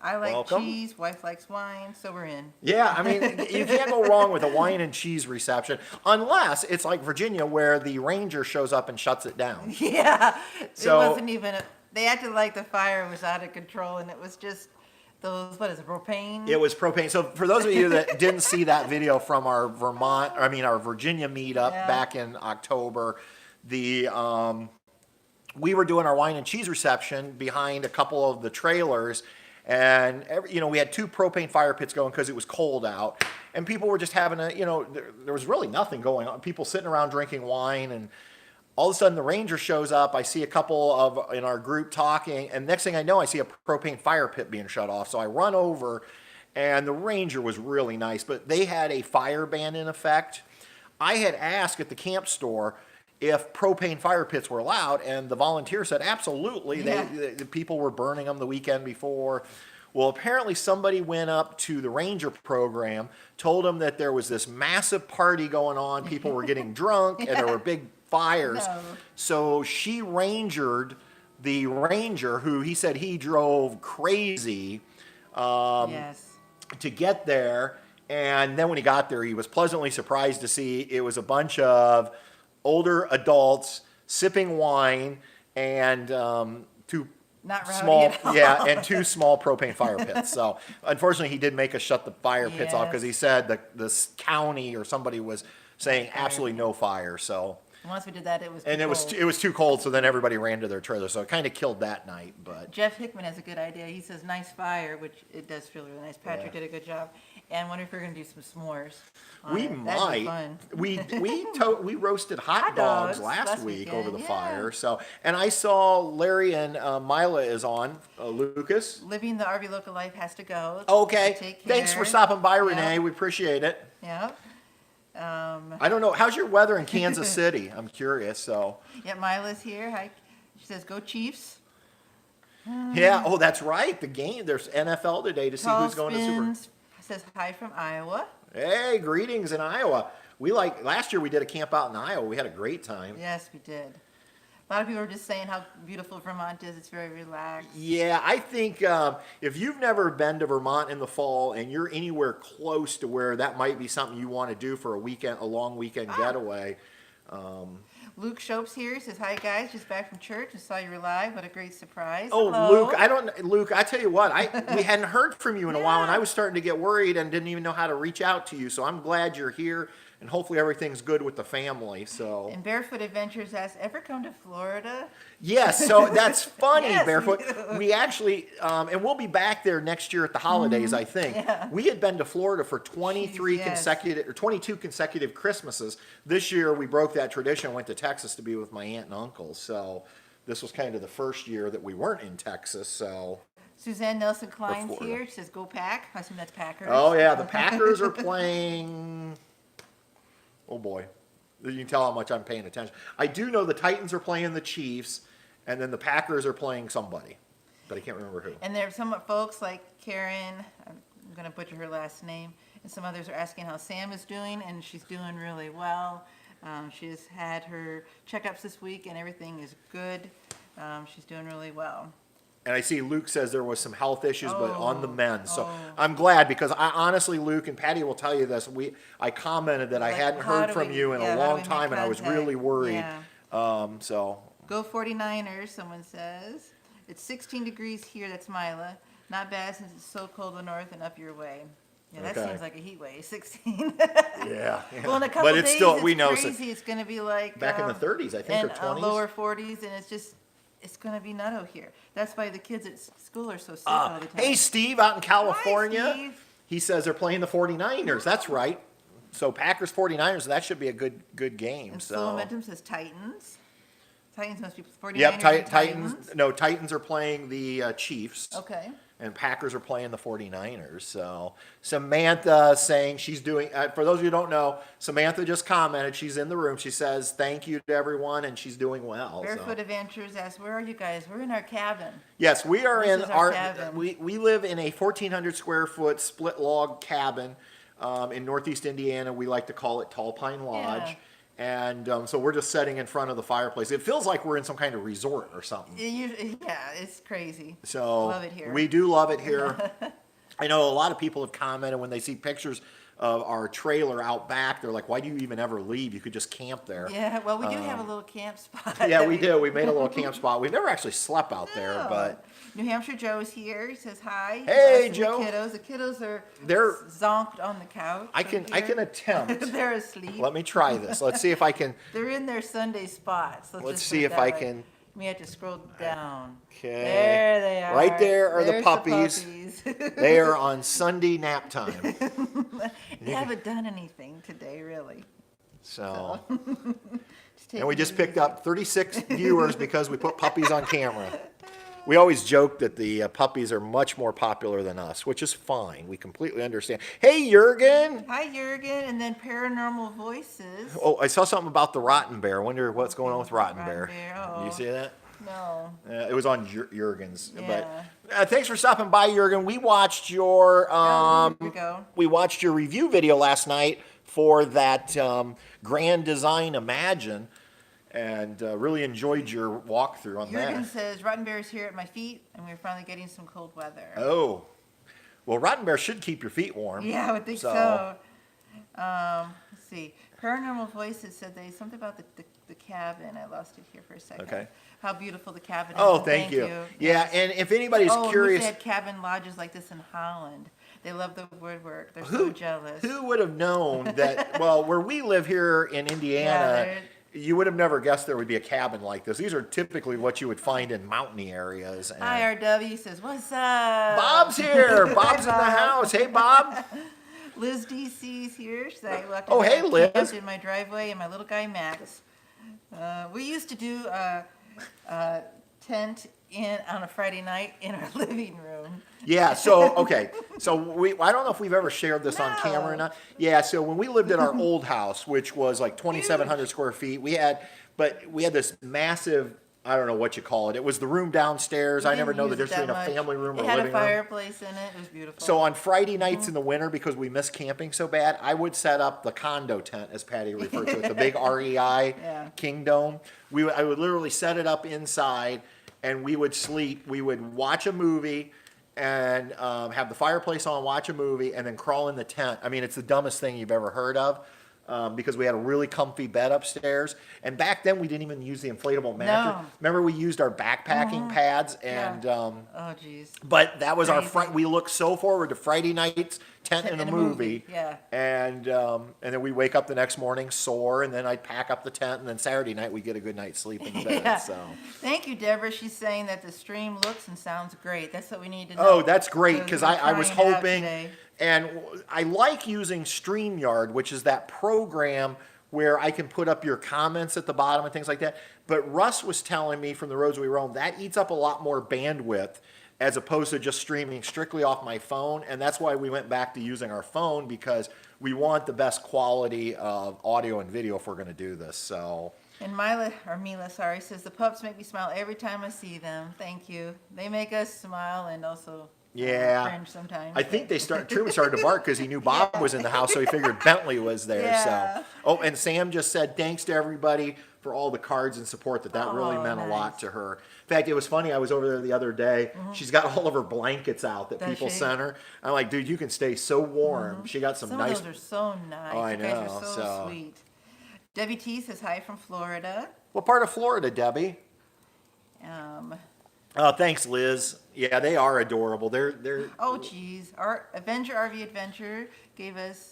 [SPEAKER 2] I like
[SPEAKER 1] Welcome.
[SPEAKER 2] cheese, wife likes wine, so we're in.
[SPEAKER 1] Yeah, I mean, you can't go wrong with a wine and cheese reception, unless it's like Virginia where the ranger shows up and shuts it down.
[SPEAKER 2] Yeah,
[SPEAKER 1] So-
[SPEAKER 2] it wasn't even, they acted like the fire was out of control, and it was just those, what is it, propane?
[SPEAKER 1] It was propane. So for those of you that didn't see that video from our our Virginia meetup
[SPEAKER 2] Yeah.
[SPEAKER 1] back in October, we were doing our wine and cheese reception behind a couple of the trailers. And we had 2 propane fire pits going because it was cold out, and people were just having there was really nothing going on. People sitting around drinking wine, and all of a sudden the ranger shows up. I see a couple in our group talking, and next thing I know, I see a propane fire pit being shut off. So I run over, and the ranger was really nice, but they had a fire ban in effect. I had asked at the camp store if propane fire pits were allowed, and the volunteer said absolutely.
[SPEAKER 2] Yeah.
[SPEAKER 1] The people were burning them the weekend before. Well, apparently somebody went up to the ranger program, told them that there was this massive party going on, people were getting drunk, and there were big fires.
[SPEAKER 2] No.
[SPEAKER 1] So she rangered the ranger, who he said he drove crazy
[SPEAKER 2] Yes.
[SPEAKER 1] to get there. And then when he got there, he was pleasantly surprised to see it was a bunch of older adults sipping wine and 2
[SPEAKER 2] Not rowdy
[SPEAKER 1] small,
[SPEAKER 2] at all.
[SPEAKER 1] yeah, and 2 small propane fire pits. So unfortunately, he did make us shut the fire pits off because he
[SPEAKER 2] Yes.
[SPEAKER 1] said that this county or somebody was saying absolutely no fire. So
[SPEAKER 2] Once we did that, it was
[SPEAKER 1] and
[SPEAKER 2] cold.
[SPEAKER 1] it was too cold, so then everybody ran to their trailer. So it kind of killed that night. But
[SPEAKER 2] Jeff Hickman has a good idea. He says nice fire, which it does feel really nice. Patrick
[SPEAKER 1] Yeah.
[SPEAKER 2] did a good job. And wonder if we're gonna do some s'mores. on
[SPEAKER 1] we
[SPEAKER 2] it. That'd be
[SPEAKER 1] might.
[SPEAKER 2] fun.
[SPEAKER 1] We roasted hot
[SPEAKER 2] Hot
[SPEAKER 1] dogs
[SPEAKER 2] dogs
[SPEAKER 1] last
[SPEAKER 2] last
[SPEAKER 1] week
[SPEAKER 2] weekend,
[SPEAKER 1] over the
[SPEAKER 2] yeah.
[SPEAKER 1] fire. So, and I saw Larry and Mila is on. Lucas.
[SPEAKER 2] Living the RV local life has to go.
[SPEAKER 1] Okay.
[SPEAKER 2] So take
[SPEAKER 1] Thanks for
[SPEAKER 2] care.
[SPEAKER 1] stopping by, Renee.
[SPEAKER 2] Yep.
[SPEAKER 1] We appreciate it.
[SPEAKER 2] Yep.
[SPEAKER 1] I don't know. How's your weather in Kansas City? I'm curious. So,
[SPEAKER 2] Yeah, Mila's here. Hi. She says, "Go Chiefs."
[SPEAKER 1] yeah. Oh, that's right. The game. There's NFL today to see
[SPEAKER 2] Tall
[SPEAKER 1] who's going to Super.
[SPEAKER 2] spins. says hi from Iowa.
[SPEAKER 1] Hey, greetings in Iowa. Last year we did a camp out in Iowa. We had a great time.
[SPEAKER 2] Yes, we did. A lot of people are just saying how beautiful Vermont is. It's very relaxed.
[SPEAKER 1] Yeah, I think if you've never been to Vermont in the fall and you're anywhere close to where that might be something you want to do for a long weekend getaway.
[SPEAKER 2] Luke Shopes here. He says, hi guys, just back from church and saw you were live. What a great surprise.
[SPEAKER 1] Oh,
[SPEAKER 2] Hello.
[SPEAKER 1] Luke, I tell you what, we hadn't heard from you in a while and I was starting to get worried and didn't even know how to reach out to you. So I'm glad you're here and hopefully everything's good with the family. So.
[SPEAKER 2] And Barefoot Adventures asks, ever come to Florida?
[SPEAKER 1] Yes, so that's funny,
[SPEAKER 2] Yes,
[SPEAKER 1] Barefoot.
[SPEAKER 2] we do.
[SPEAKER 1] We actually, and we'll be back there next year at the holidays, I think.
[SPEAKER 2] Yeah.
[SPEAKER 1] We had been to Florida for 23
[SPEAKER 2] Jeez, yes.
[SPEAKER 1] consecutive, or 22 consecutive Christmases. This year, we broke that tradition and went to Texas to be with my aunt and uncle. So this was kind of the first year that we weren't in Texas, so.
[SPEAKER 2] Suzanne Nelson Klein's
[SPEAKER 1] Florida.
[SPEAKER 2] here. She says, go Pack. I assume that's Packers.
[SPEAKER 1] Oh, yeah, the Packers are playing, oh boy. You can tell how much I'm paying attention. I do know the Titans are playing the Chiefs, and then the Packers are playing somebody, but I can't remember who.
[SPEAKER 2] And there are some folks like Karen, I'm going to butcher her last name, and some others are asking how Sam is doing, and she's doing really well. She's had her checkups this week, and everything is good. She's doing really well.
[SPEAKER 1] And I see Luke says there was some health issues, but on the mend. So
[SPEAKER 2] oh.
[SPEAKER 1] I'm glad because I honestly, Luke and Patty will tell you this. I commented that I
[SPEAKER 2] Like,
[SPEAKER 1] hadn't
[SPEAKER 2] how
[SPEAKER 1] heard
[SPEAKER 2] do
[SPEAKER 1] from
[SPEAKER 2] we-
[SPEAKER 1] you in
[SPEAKER 2] yeah,
[SPEAKER 1] a
[SPEAKER 2] how do
[SPEAKER 1] long
[SPEAKER 2] we make
[SPEAKER 1] time, and I was
[SPEAKER 2] contact?
[SPEAKER 1] really worried.
[SPEAKER 2] Yeah.
[SPEAKER 1] So
[SPEAKER 2] Go 49ers, someone says. It's 16 degrees here, that's Mila. Not bad since it's so cold in the north and up your way. Yeah, that
[SPEAKER 1] Okay.
[SPEAKER 2] seems like a heat wave, 16.
[SPEAKER 1] yeah,
[SPEAKER 2] Well, in a couple
[SPEAKER 1] but
[SPEAKER 2] days,
[SPEAKER 1] it's still
[SPEAKER 2] it's
[SPEAKER 1] we know
[SPEAKER 2] crazy. It's going to be like
[SPEAKER 1] back in the 30s, I think, or
[SPEAKER 2] and
[SPEAKER 1] 20s.
[SPEAKER 2] lower 40s, and it's going to be nutto here. That's why the kids at school are so sick all the time.
[SPEAKER 1] Hey, Steve, out in California,
[SPEAKER 2] Hi, Steve.
[SPEAKER 1] he says they're playing the 49ers. That's right. So Packers 49ers, that should be a good game.
[SPEAKER 2] And
[SPEAKER 1] So
[SPEAKER 2] Slow Momentum says Titans. Titans must be 49ers.
[SPEAKER 1] yep,
[SPEAKER 2] and
[SPEAKER 1] Titans. No, Titans are playing the Chiefs.
[SPEAKER 2] Okay.
[SPEAKER 1] And Packers are playing the 49ers. So Samantha saying she's doing, for those of you who don't know, Samantha just commented, she's in the room. She says thank you to everyone and she's doing well.
[SPEAKER 2] Barefoot
[SPEAKER 1] So.
[SPEAKER 2] Adventures asks, where are you guys? We're in our cabin.
[SPEAKER 1] Yes, we are
[SPEAKER 2] This
[SPEAKER 1] in
[SPEAKER 2] is our cabin.
[SPEAKER 1] we live in a 1,400 square foot split log cabin in Northeast Indiana. We like to call it Tall Pine Lodge.
[SPEAKER 2] Yeah.
[SPEAKER 1] And so we're just sitting in front of the fireplace. It feels like we're in some kind of resort or something.
[SPEAKER 2] Yeah, it's crazy.
[SPEAKER 1] So
[SPEAKER 2] Love it here.
[SPEAKER 1] we do love it here. I know a lot of people have commented when they see pictures of our trailer out back. They're like, "Why do you even ever leave? You could just camp there."
[SPEAKER 2] Yeah, well, we do have a little camp spot.
[SPEAKER 1] Yeah, we do. We made a little camp spot. We've never actually slept out there,
[SPEAKER 2] No.
[SPEAKER 1] but
[SPEAKER 2] New Hampshire Joe's here. He says hi.
[SPEAKER 1] Hey,
[SPEAKER 2] Us and
[SPEAKER 1] Joe.
[SPEAKER 2] The kiddos are
[SPEAKER 1] They're-
[SPEAKER 2] zonked on the couch.
[SPEAKER 1] I can attempt.
[SPEAKER 2] They're asleep.
[SPEAKER 1] Let me try this. Let's see if I can.
[SPEAKER 2] They're in their Sunday spots.
[SPEAKER 1] Let's
[SPEAKER 2] just
[SPEAKER 1] see
[SPEAKER 2] put it
[SPEAKER 1] if
[SPEAKER 2] that
[SPEAKER 1] I
[SPEAKER 2] way.
[SPEAKER 1] can.
[SPEAKER 2] We have to scroll down.
[SPEAKER 1] Okay.
[SPEAKER 2] There they are.
[SPEAKER 1] Right there are the
[SPEAKER 2] There's
[SPEAKER 1] puppies.
[SPEAKER 2] puppies.
[SPEAKER 1] They are on Sunday nap time.
[SPEAKER 2] They haven't done anything today, really.
[SPEAKER 1] So,
[SPEAKER 2] Just
[SPEAKER 1] and we
[SPEAKER 2] taking
[SPEAKER 1] just
[SPEAKER 2] it
[SPEAKER 1] picked
[SPEAKER 2] easy.
[SPEAKER 1] up 36 viewers because we put puppies on camera. We always joke that the puppies are much more popular than us, which is fine. We completely understand. Hey, Jurgen.
[SPEAKER 2] Hi, Jurgen, and then Paranormal Voices.
[SPEAKER 1] Oh, I saw something about the Rotten Bear. I wonder what's going on with Rotten Bear.
[SPEAKER 2] Rotten Bear,
[SPEAKER 1] Do you
[SPEAKER 2] uh-oh.
[SPEAKER 1] see that?
[SPEAKER 2] No.
[SPEAKER 1] It was on Jurgen's.
[SPEAKER 2] Yeah.
[SPEAKER 1] But thanks for stopping by, Jurgen. We watched your
[SPEAKER 2] Here we go.
[SPEAKER 1] we watched your review video last night for that Grand Design Imagine, and really enjoyed your walkthrough on
[SPEAKER 2] Jurgen
[SPEAKER 1] that.
[SPEAKER 2] says, Rotten Bear is here at my feet, and we're finally getting some cold weather.
[SPEAKER 1] Oh, well, Rotten Bear should keep your feet warm.
[SPEAKER 2] Yeah, I would think so. Let's see. Paranormal Voices said something about the cabin. I lost it here for a second.
[SPEAKER 1] Okay.
[SPEAKER 2] How beautiful the cabin is.
[SPEAKER 1] Oh,
[SPEAKER 2] and
[SPEAKER 1] thank you. Yeah,
[SPEAKER 2] Yes.
[SPEAKER 1] and if anybody's
[SPEAKER 2] Oh,
[SPEAKER 1] curious,
[SPEAKER 2] we had cabin lodges like this in Holland. They love the woodwork. They're so jealous.
[SPEAKER 1] who would have known that? Well, where we live here in Indiana.
[SPEAKER 2] they're-
[SPEAKER 1] You would have never guessed there would be a cabin like this. These are typically what you would find in mountainy areas. And
[SPEAKER 2] IRW says, what's up?
[SPEAKER 1] Bob's here.
[SPEAKER 2] Hi,
[SPEAKER 1] Bob's in the
[SPEAKER 2] Bob.
[SPEAKER 1] house. Hey, Bob.
[SPEAKER 2] Liz DC's here. She's like, look,
[SPEAKER 1] Oh, hey, Liz.
[SPEAKER 2] camped in my driveway and my little guy Max. We used to do a tent on a Friday night in our living room.
[SPEAKER 1] Yeah, so, okay. So I don't know if we've ever shared this on camera or
[SPEAKER 2] No.
[SPEAKER 1] not. Yeah, so when we lived in our old house, which was like 2,700 square feet, we had this massive I don't know what you call it. It was the room downstairs. I never
[SPEAKER 2] Didn't
[SPEAKER 1] know the
[SPEAKER 2] use it
[SPEAKER 1] difference between
[SPEAKER 2] that
[SPEAKER 1] a family room
[SPEAKER 2] much.
[SPEAKER 1] or
[SPEAKER 2] It had a
[SPEAKER 1] living room.
[SPEAKER 2] fireplace in it. It was beautiful.
[SPEAKER 1] So on Friday nights in the winter, because we miss camping so bad, I would set up the condo tent, as Patty referred to it, the big REI
[SPEAKER 2] Yeah.
[SPEAKER 1] King Dome. I would literally set it up inside, and we would sleep. We would watch a movie and have the fireplace on, watch a movie, and then crawl in the tent. I mean, it's the dumbest thing you've ever heard of. Because we had a really comfy bed upstairs. And back then, we didn't even use the inflatable mattress.
[SPEAKER 2] No.
[SPEAKER 1] Remember, we used our backpacking pads, and
[SPEAKER 2] Oh, geez.
[SPEAKER 1] but that was our
[SPEAKER 2] Crazy.
[SPEAKER 1] we looked so forward to Friday nights, tent in a movie.
[SPEAKER 2] Yeah.
[SPEAKER 1] And then we wake up the next morning sore, and then I'd pack up the tent, and then Saturday night we get a good night's sleep in bed.
[SPEAKER 2] Yeah.
[SPEAKER 1] So.
[SPEAKER 2] Thank you, Deborah. She's saying that the stream looks and sounds great. That's what we need to know.
[SPEAKER 1] Oh, that's great, because
[SPEAKER 2] we're
[SPEAKER 1] I was
[SPEAKER 2] trying it out
[SPEAKER 1] hoping,
[SPEAKER 2] today.
[SPEAKER 1] and I like using StreamYard, which is that program where I can put up your comments at the bottom and things like that. But Russ was telling me from the roads we roam, that eats up a lot more bandwidth as opposed to just streaming strictly off my phone. And that's why we went back to using our phone, because we want the best quality of audio and video if we're going to do this. So.
[SPEAKER 2] And Mila, says, the pups make me smile every time I see them. Thank you. They make us smile and also
[SPEAKER 1] Yeah.
[SPEAKER 2] cringe sometimes.
[SPEAKER 1] I think Truman started to bark because he knew Bob was in the house, so he figured Bentley was there.
[SPEAKER 2] Yeah.
[SPEAKER 1] So, oh, and Sam just said thanks to everybody for all the cards and support. That really
[SPEAKER 2] Oh,
[SPEAKER 1] meant a lot
[SPEAKER 2] nice.
[SPEAKER 1] to her. In fact, it was funny. I was over there the other day. She's got all of her blankets out that
[SPEAKER 2] Does
[SPEAKER 1] people
[SPEAKER 2] she?
[SPEAKER 1] sent her. I'm like, dude, you can stay so warm. She got some nice.
[SPEAKER 2] of those are so nice.
[SPEAKER 1] Oh, I
[SPEAKER 2] You guys
[SPEAKER 1] know,
[SPEAKER 2] are so
[SPEAKER 1] so-
[SPEAKER 2] sweet. Debbie T says hi from Florida.
[SPEAKER 1] What part of Florida, Debbie?
[SPEAKER 2] Um,
[SPEAKER 1] Oh, thanks, Liz. Yeah, they are adorable. They're.
[SPEAKER 2] oh, geez. Our Avenger RV Adventure gave us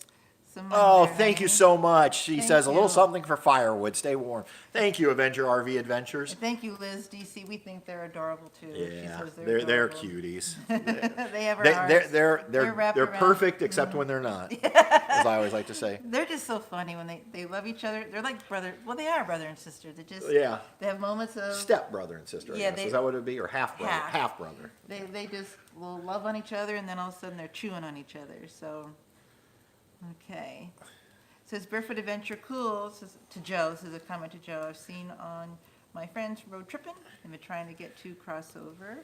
[SPEAKER 2] some.
[SPEAKER 1] Oh,
[SPEAKER 2] there,
[SPEAKER 1] thank you
[SPEAKER 2] honey.
[SPEAKER 1] so much. She
[SPEAKER 2] Thank
[SPEAKER 1] says a little
[SPEAKER 2] you.
[SPEAKER 1] something for firewood. Stay warm. Thank you, Avenger RV Adventures.
[SPEAKER 2] And thank you, Liz DC. We think they're adorable too. She
[SPEAKER 1] Yeah,
[SPEAKER 2] says
[SPEAKER 1] they're
[SPEAKER 2] adorable.
[SPEAKER 1] cuties.
[SPEAKER 2] They have our
[SPEAKER 1] They,
[SPEAKER 2] hearts.
[SPEAKER 1] they're
[SPEAKER 2] wrapped around.
[SPEAKER 1] perfect except when they're not, as I always like to say.
[SPEAKER 2] They're just so funny when they love each other. They're like brother. Well, they are brother and sister. They just
[SPEAKER 1] Yeah,
[SPEAKER 2] they have moments of
[SPEAKER 1] step brother and sister. I
[SPEAKER 2] Yeah,
[SPEAKER 1] guess.
[SPEAKER 2] they-
[SPEAKER 1] Is that what it would be, or half brother?
[SPEAKER 2] Half.
[SPEAKER 1] Half brother.
[SPEAKER 2] they just will love on each other, and then all of a sudden they're chewing on each other. So, okay. Says Barefoot Adventure cool. Says to Joe. This is a comment to Joe. I've seen on my friends road tripping. I've been trying to get to crossover.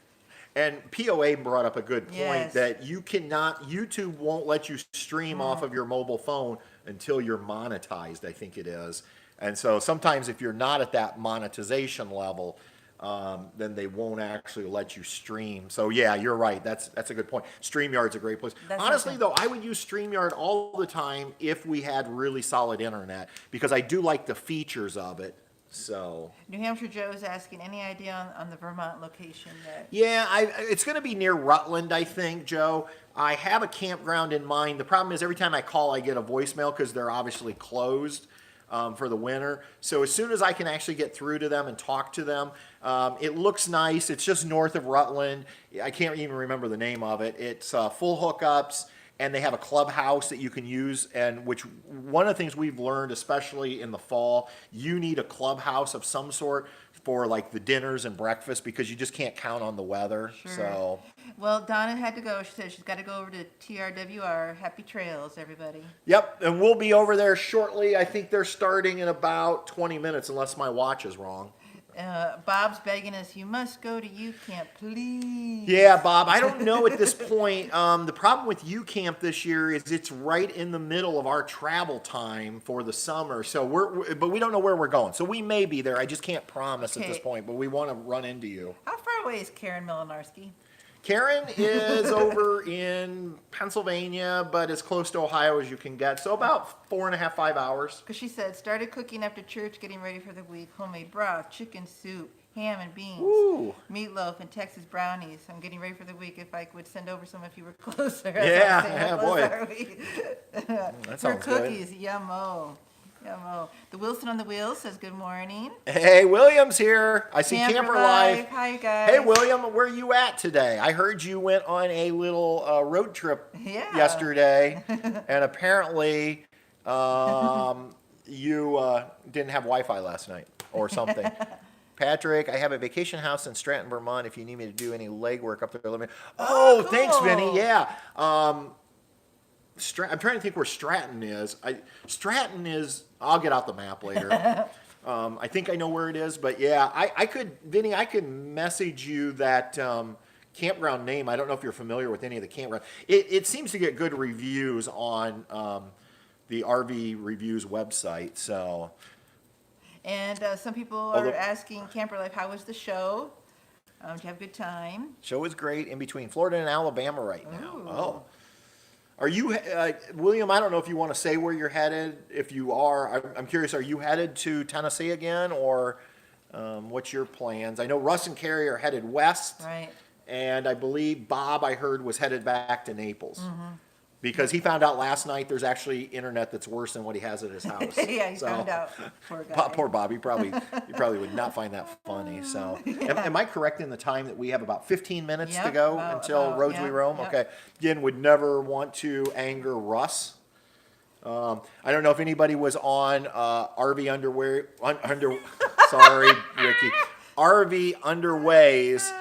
[SPEAKER 1] And POA brought up a good point
[SPEAKER 2] Yes.
[SPEAKER 1] that YouTube won't let you stream off of your mobile phone until you're monetized, I think it is. And so sometimes if you're not at that monetization level, then they won't actually let you stream. So yeah, you're right. That's a good point. StreamYard's a great place.
[SPEAKER 2] That's
[SPEAKER 1] Honestly,
[SPEAKER 2] awesome.
[SPEAKER 1] though, I would use StreamYard all the time if we had really solid internet, because I do like the features of it. So.
[SPEAKER 2] New Hampshire Joe is asking any idea on the Vermont location that.
[SPEAKER 1] Yeah, it's going to be near Rutland, I think, Joe. I have a campground in mind. The problem is every time I call, I get a voicemail because they're obviously closed for the winter. So as soon as I can actually get through to them and talk to them, it looks nice. It's just north of Rutland. I can't even remember the name of it. It's full hookups, and they have a clubhouse that you can use, and which one of the things we've learned, especially in the fall, you need a clubhouse of some sort for like the dinners and breakfast, because you just can't count on the weather.
[SPEAKER 2] Sure.
[SPEAKER 1] So,
[SPEAKER 2] Well, Donna had to go. She said she's got to go over to TRWR. Happy trails, everybody.
[SPEAKER 1] yep, and we'll be over there shortly. I think they're starting in about 20 minutes, unless my watch is wrong.
[SPEAKER 2] Bob's begging us, you must go to U Camp, please.
[SPEAKER 1] Yeah, Bob, I don't know at this point. The problem with U Camp this year is it's right in the middle of our travel time for the summer. So but we don't know where we're going. So we may be there. I just can't promise at this
[SPEAKER 2] Okay.
[SPEAKER 1] point, but we want to run into you.
[SPEAKER 2] How far away is Karen Milinarski?
[SPEAKER 1] Karen is over in Pennsylvania, but as close to Ohio as you can get. So about 4.5, 5 hours.
[SPEAKER 2] Because she said, started cooking after church, getting ready for the week. Homemade broth, chicken soup, ham and beans,
[SPEAKER 1] Ooh.
[SPEAKER 2] meatloaf, and Texas brownies. I'm getting ready for the week. If I would send over some if you were closer.
[SPEAKER 1] Yeah,
[SPEAKER 2] That's what I'm saying.
[SPEAKER 1] yeah,
[SPEAKER 2] How close
[SPEAKER 1] boy.
[SPEAKER 2] are we?
[SPEAKER 1] That
[SPEAKER 2] For
[SPEAKER 1] sounds good.
[SPEAKER 2] cookies, yummo. Yummo. The Wilson on the Wheels says good morning.
[SPEAKER 1] Hey, William's here. I see Camper Live.
[SPEAKER 2] Hi, guys.
[SPEAKER 1] Hey, William, where you at today? I heard you went on a little road trip
[SPEAKER 2] Yeah.
[SPEAKER 1] yesterday, and apparently you didn't have Wi-Fi last night or something. Patrick, I have a vacation house in Stratton, Vermont. If you need me to do any legwork up there, let me. Oh,
[SPEAKER 2] cool.
[SPEAKER 1] thanks, Vinny. Yeah. I'm trying to think where Stratton is. Stratton is. I'll get out the map later. I think I know where it is, but yeah, I could, Vinny, I could message you that campground name. I don't know if you're familiar with any of the campground. It seems to get good reviews on the RV Reviews website. So,
[SPEAKER 2] And some people are
[SPEAKER 1] although
[SPEAKER 2] asking Camper Life, how was the show? Did you have a good time?
[SPEAKER 1] show is great in between Florida and Alabama right now.
[SPEAKER 2] Ooh.
[SPEAKER 1] Oh. Are you, William, I don't know if you want to say where you're headed. If you are, I'm curious, are you headed to Tennessee again, or what's your plans? I know Russ and Carrie are headed west,
[SPEAKER 2] Right.
[SPEAKER 1] and I believe Bob, I heard, was headed back to Naples. Because he found out last night there's actually internet that's worse than what he has at his house.
[SPEAKER 2] Yeah, he
[SPEAKER 1] So,
[SPEAKER 2] found out. Poor guy.
[SPEAKER 1] Poor Bob, he probably would not find that funny. So, am I correct in the time that we have about 15 minutes to
[SPEAKER 2] Yep,
[SPEAKER 1] go
[SPEAKER 2] about-
[SPEAKER 1] until Roads We
[SPEAKER 2] yep,
[SPEAKER 1] Roam?
[SPEAKER 2] yep.
[SPEAKER 1] Okay. Again, would never want to anger Russ. I don't know if anybody was on RV Underwear. Sorry, Ricky. RV Underway's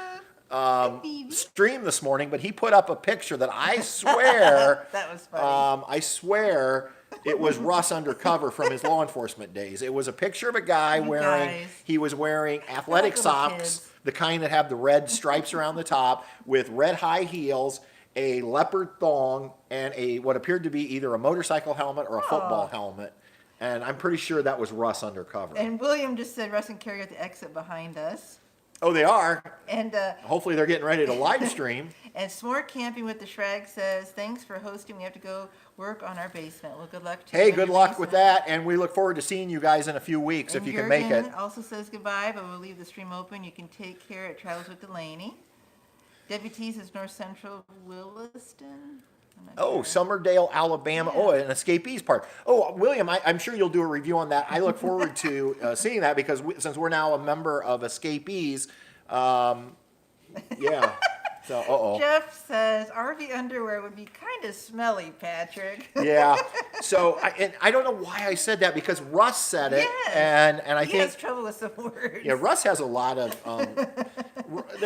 [SPEAKER 1] stream this morning, but he put up a picture that I swear,
[SPEAKER 2] That was funny.
[SPEAKER 1] I swear it was Russ undercover from his law enforcement days. It was a picture of a guy
[SPEAKER 2] You guys.
[SPEAKER 1] he was wearing athletic
[SPEAKER 2] little
[SPEAKER 1] socks,
[SPEAKER 2] kids.
[SPEAKER 1] the kind that have the red stripes around the top, with red high heels, a leopard thong, and what appeared to be either a motorcycle helmet or a football helmet. And I'm pretty sure that was Russ undercover.
[SPEAKER 2] And William just said Russ and Carrie at the exit behind us.
[SPEAKER 1] Oh, they are.
[SPEAKER 2] And
[SPEAKER 1] Hopefully they're getting ready to live stream.
[SPEAKER 2] and S'more Camping with the Shrag says, thanks for hosting. We have to go work on our basement. Well, good luck to you.
[SPEAKER 1] Hey,
[SPEAKER 2] in
[SPEAKER 1] good
[SPEAKER 2] your
[SPEAKER 1] luck with
[SPEAKER 2] basement.
[SPEAKER 1] that, and we look forward to seeing you guys in a few weeks if
[SPEAKER 2] And
[SPEAKER 1] you can make it.
[SPEAKER 2] Jurgen also says goodbye, but we'll leave the stream open. You can take care at Travels with Delaney. Debbie T says North Central Williston. I'm not
[SPEAKER 1] Oh,
[SPEAKER 2] sure.
[SPEAKER 1] Summerdale, Alabama.
[SPEAKER 2] Yeah.
[SPEAKER 1] Oh, an Escapees Park. Oh, William, I'm sure you'll do a review on that. I look forward to seeing that because since we're now a member of Escapees, yeah. So, uh-oh.
[SPEAKER 2] Jeff says RV underwear would be kind of smelly, Patrick.
[SPEAKER 1] Yeah. So, I don't know why I said that because Russ said it,
[SPEAKER 2] Yes.
[SPEAKER 1] and I
[SPEAKER 2] He
[SPEAKER 1] think
[SPEAKER 2] has trouble with some words.
[SPEAKER 1] yeah, Russ has a lot of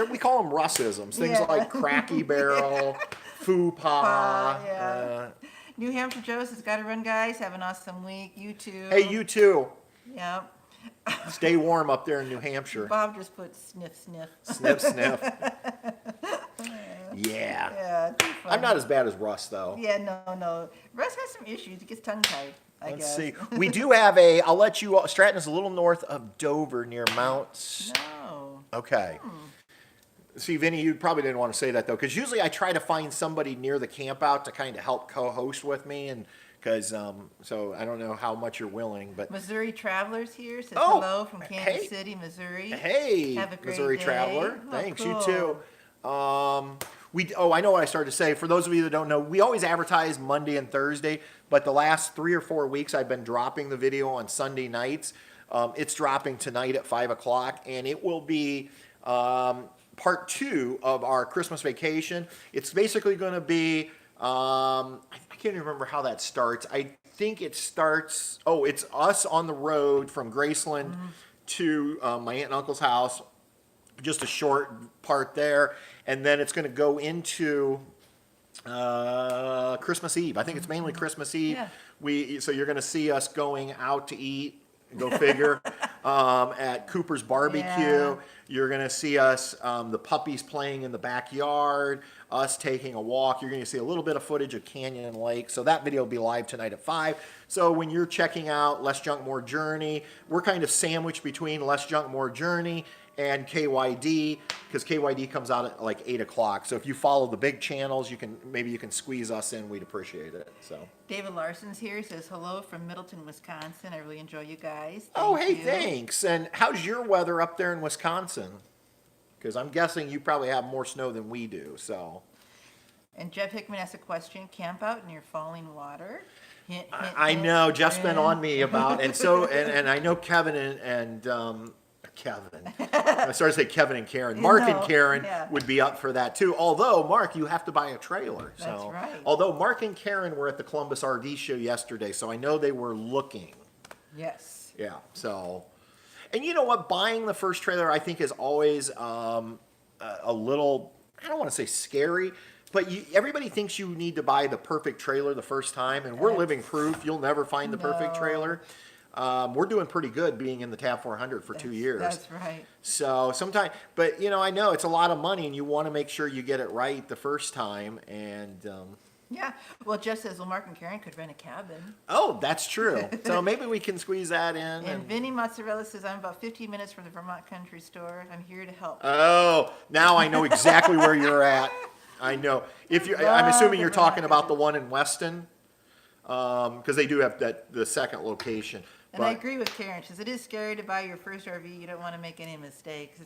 [SPEAKER 1] we call them Russisms, things
[SPEAKER 2] Yeah.
[SPEAKER 1] like cracky barrel, foo pa.
[SPEAKER 2] Yeah. New Hampshire Joe says, gotta run, guys. Have an awesome week. You too.
[SPEAKER 1] Hey, you too.
[SPEAKER 2] Yep.
[SPEAKER 1] Stay warm up there in New Hampshire.
[SPEAKER 2] Bob just put sniff, sniff.
[SPEAKER 1] Sniff, sniff. Yeah.
[SPEAKER 2] Yeah, too funny.
[SPEAKER 1] I'm not as bad as Russ, though.
[SPEAKER 2] Yeah, no. Russ has some issues. He gets tongue-tied, I
[SPEAKER 1] Let's
[SPEAKER 2] guess.
[SPEAKER 1] see. We do have I'll let you, Stratton is a little north of Dover near Mount.
[SPEAKER 2] No.
[SPEAKER 1] Okay. See, Vinny, you probably didn't want to say that, though, because usually I try to find somebody near the camp out to kind of help co-host with me, and because, so I don't know how much you're willing, but
[SPEAKER 2] Missouri Travelers here says
[SPEAKER 1] Oh,
[SPEAKER 2] hello from Kansas
[SPEAKER 1] hey.
[SPEAKER 2] City, Missouri.
[SPEAKER 1] hey,
[SPEAKER 2] Have a great
[SPEAKER 1] Missouri
[SPEAKER 2] day.
[SPEAKER 1] Traveler,
[SPEAKER 2] Oh,
[SPEAKER 1] thanks,
[SPEAKER 2] cool.
[SPEAKER 1] you too. I know what I started to say. For those of you that don't know, we always advertise Monday and Thursday, but the last 3 or 4 weeks I've been dropping the video on Sunday nights. It's dropping tonight at 5 o'clock, and it will be part 2 of our Christmas vacation. It's basically going to be, I can't even remember how that starts. I think it starts, it's us on the road from Graceland to my aunt and uncle's house, just a short part there, and then it's going to go into Christmas Eve. I think it's mainly Christmas Eve.
[SPEAKER 2] Yeah.
[SPEAKER 1] So you're going to see us going out to eat, go figure, at Cooper's Barbecue.
[SPEAKER 2] Yeah.
[SPEAKER 1] You're going to see us, the puppies playing in the backyard, us taking a walk. You're going to see a little bit of footage of Canyon Lake. So that video will be live tonight at 5. So when you're checking out Less Junk, More Journey, we're kind of sandwiched between Less Junk, More Journey and KYD, because KYD comes out at like 8 o'clock. So if you follow the big channels, maybe you can squeeze us in. We'd appreciate it. So.
[SPEAKER 2] David Larson's here. He says hello from Middleton, Wisconsin. I really enjoy you guys.
[SPEAKER 1] Oh,
[SPEAKER 2] Thank
[SPEAKER 1] hey,
[SPEAKER 2] you.
[SPEAKER 1] thanks. And how's your weather up there in Wisconsin? Because I'm guessing you probably have more snow than we do. So.
[SPEAKER 2] And Jeff Hickman asked a question. Camp out near falling water. Hint, hint,
[SPEAKER 1] I
[SPEAKER 2] hint.
[SPEAKER 1] know Jeff's been
[SPEAKER 2] Yeah.
[SPEAKER 1] on me about, and I know Kevin and Kevin. I started to say Kevin and Karen. Mark and
[SPEAKER 2] No,
[SPEAKER 1] Karen
[SPEAKER 2] yeah.
[SPEAKER 1] would be up for that too. Although Mark, you have to buy a trailer. So.
[SPEAKER 2] That's right.
[SPEAKER 1] Although Mark and Karen were at the Columbus RV show yesterday, so I know they were looking.
[SPEAKER 2] Yes.
[SPEAKER 1] Yeah. So, and you know what? Buying the first trailer, I think, is always a little. I don't want to say scary. But everybody thinks you need to buy the perfect trailer the first time, and we're living proof. You'll never find the perfect
[SPEAKER 2] No.
[SPEAKER 1] trailer. we're doing pretty good being in the Tab 400 for 2 years.
[SPEAKER 2] That's right.
[SPEAKER 1] So sometimes, but I know it's a lot of money and you want to make sure you get it right the first time. And,
[SPEAKER 2] Yeah. Well, Jeff says, well, Mark and Karen could rent a cabin.
[SPEAKER 1] oh, that's true. So maybe we can squeeze that in.
[SPEAKER 2] And Vinny Mozzarella says, I'm about 15 minutes from the Vermont Country Store. I'm here to help.
[SPEAKER 1] Oh, now I know exactly where you're at. I know. I'm assuming you're talking about the one in Weston, because they do have the second location.
[SPEAKER 2] And I agree with Karen. She says, it is scary to buy your first RV. You don't want to make any mistakes.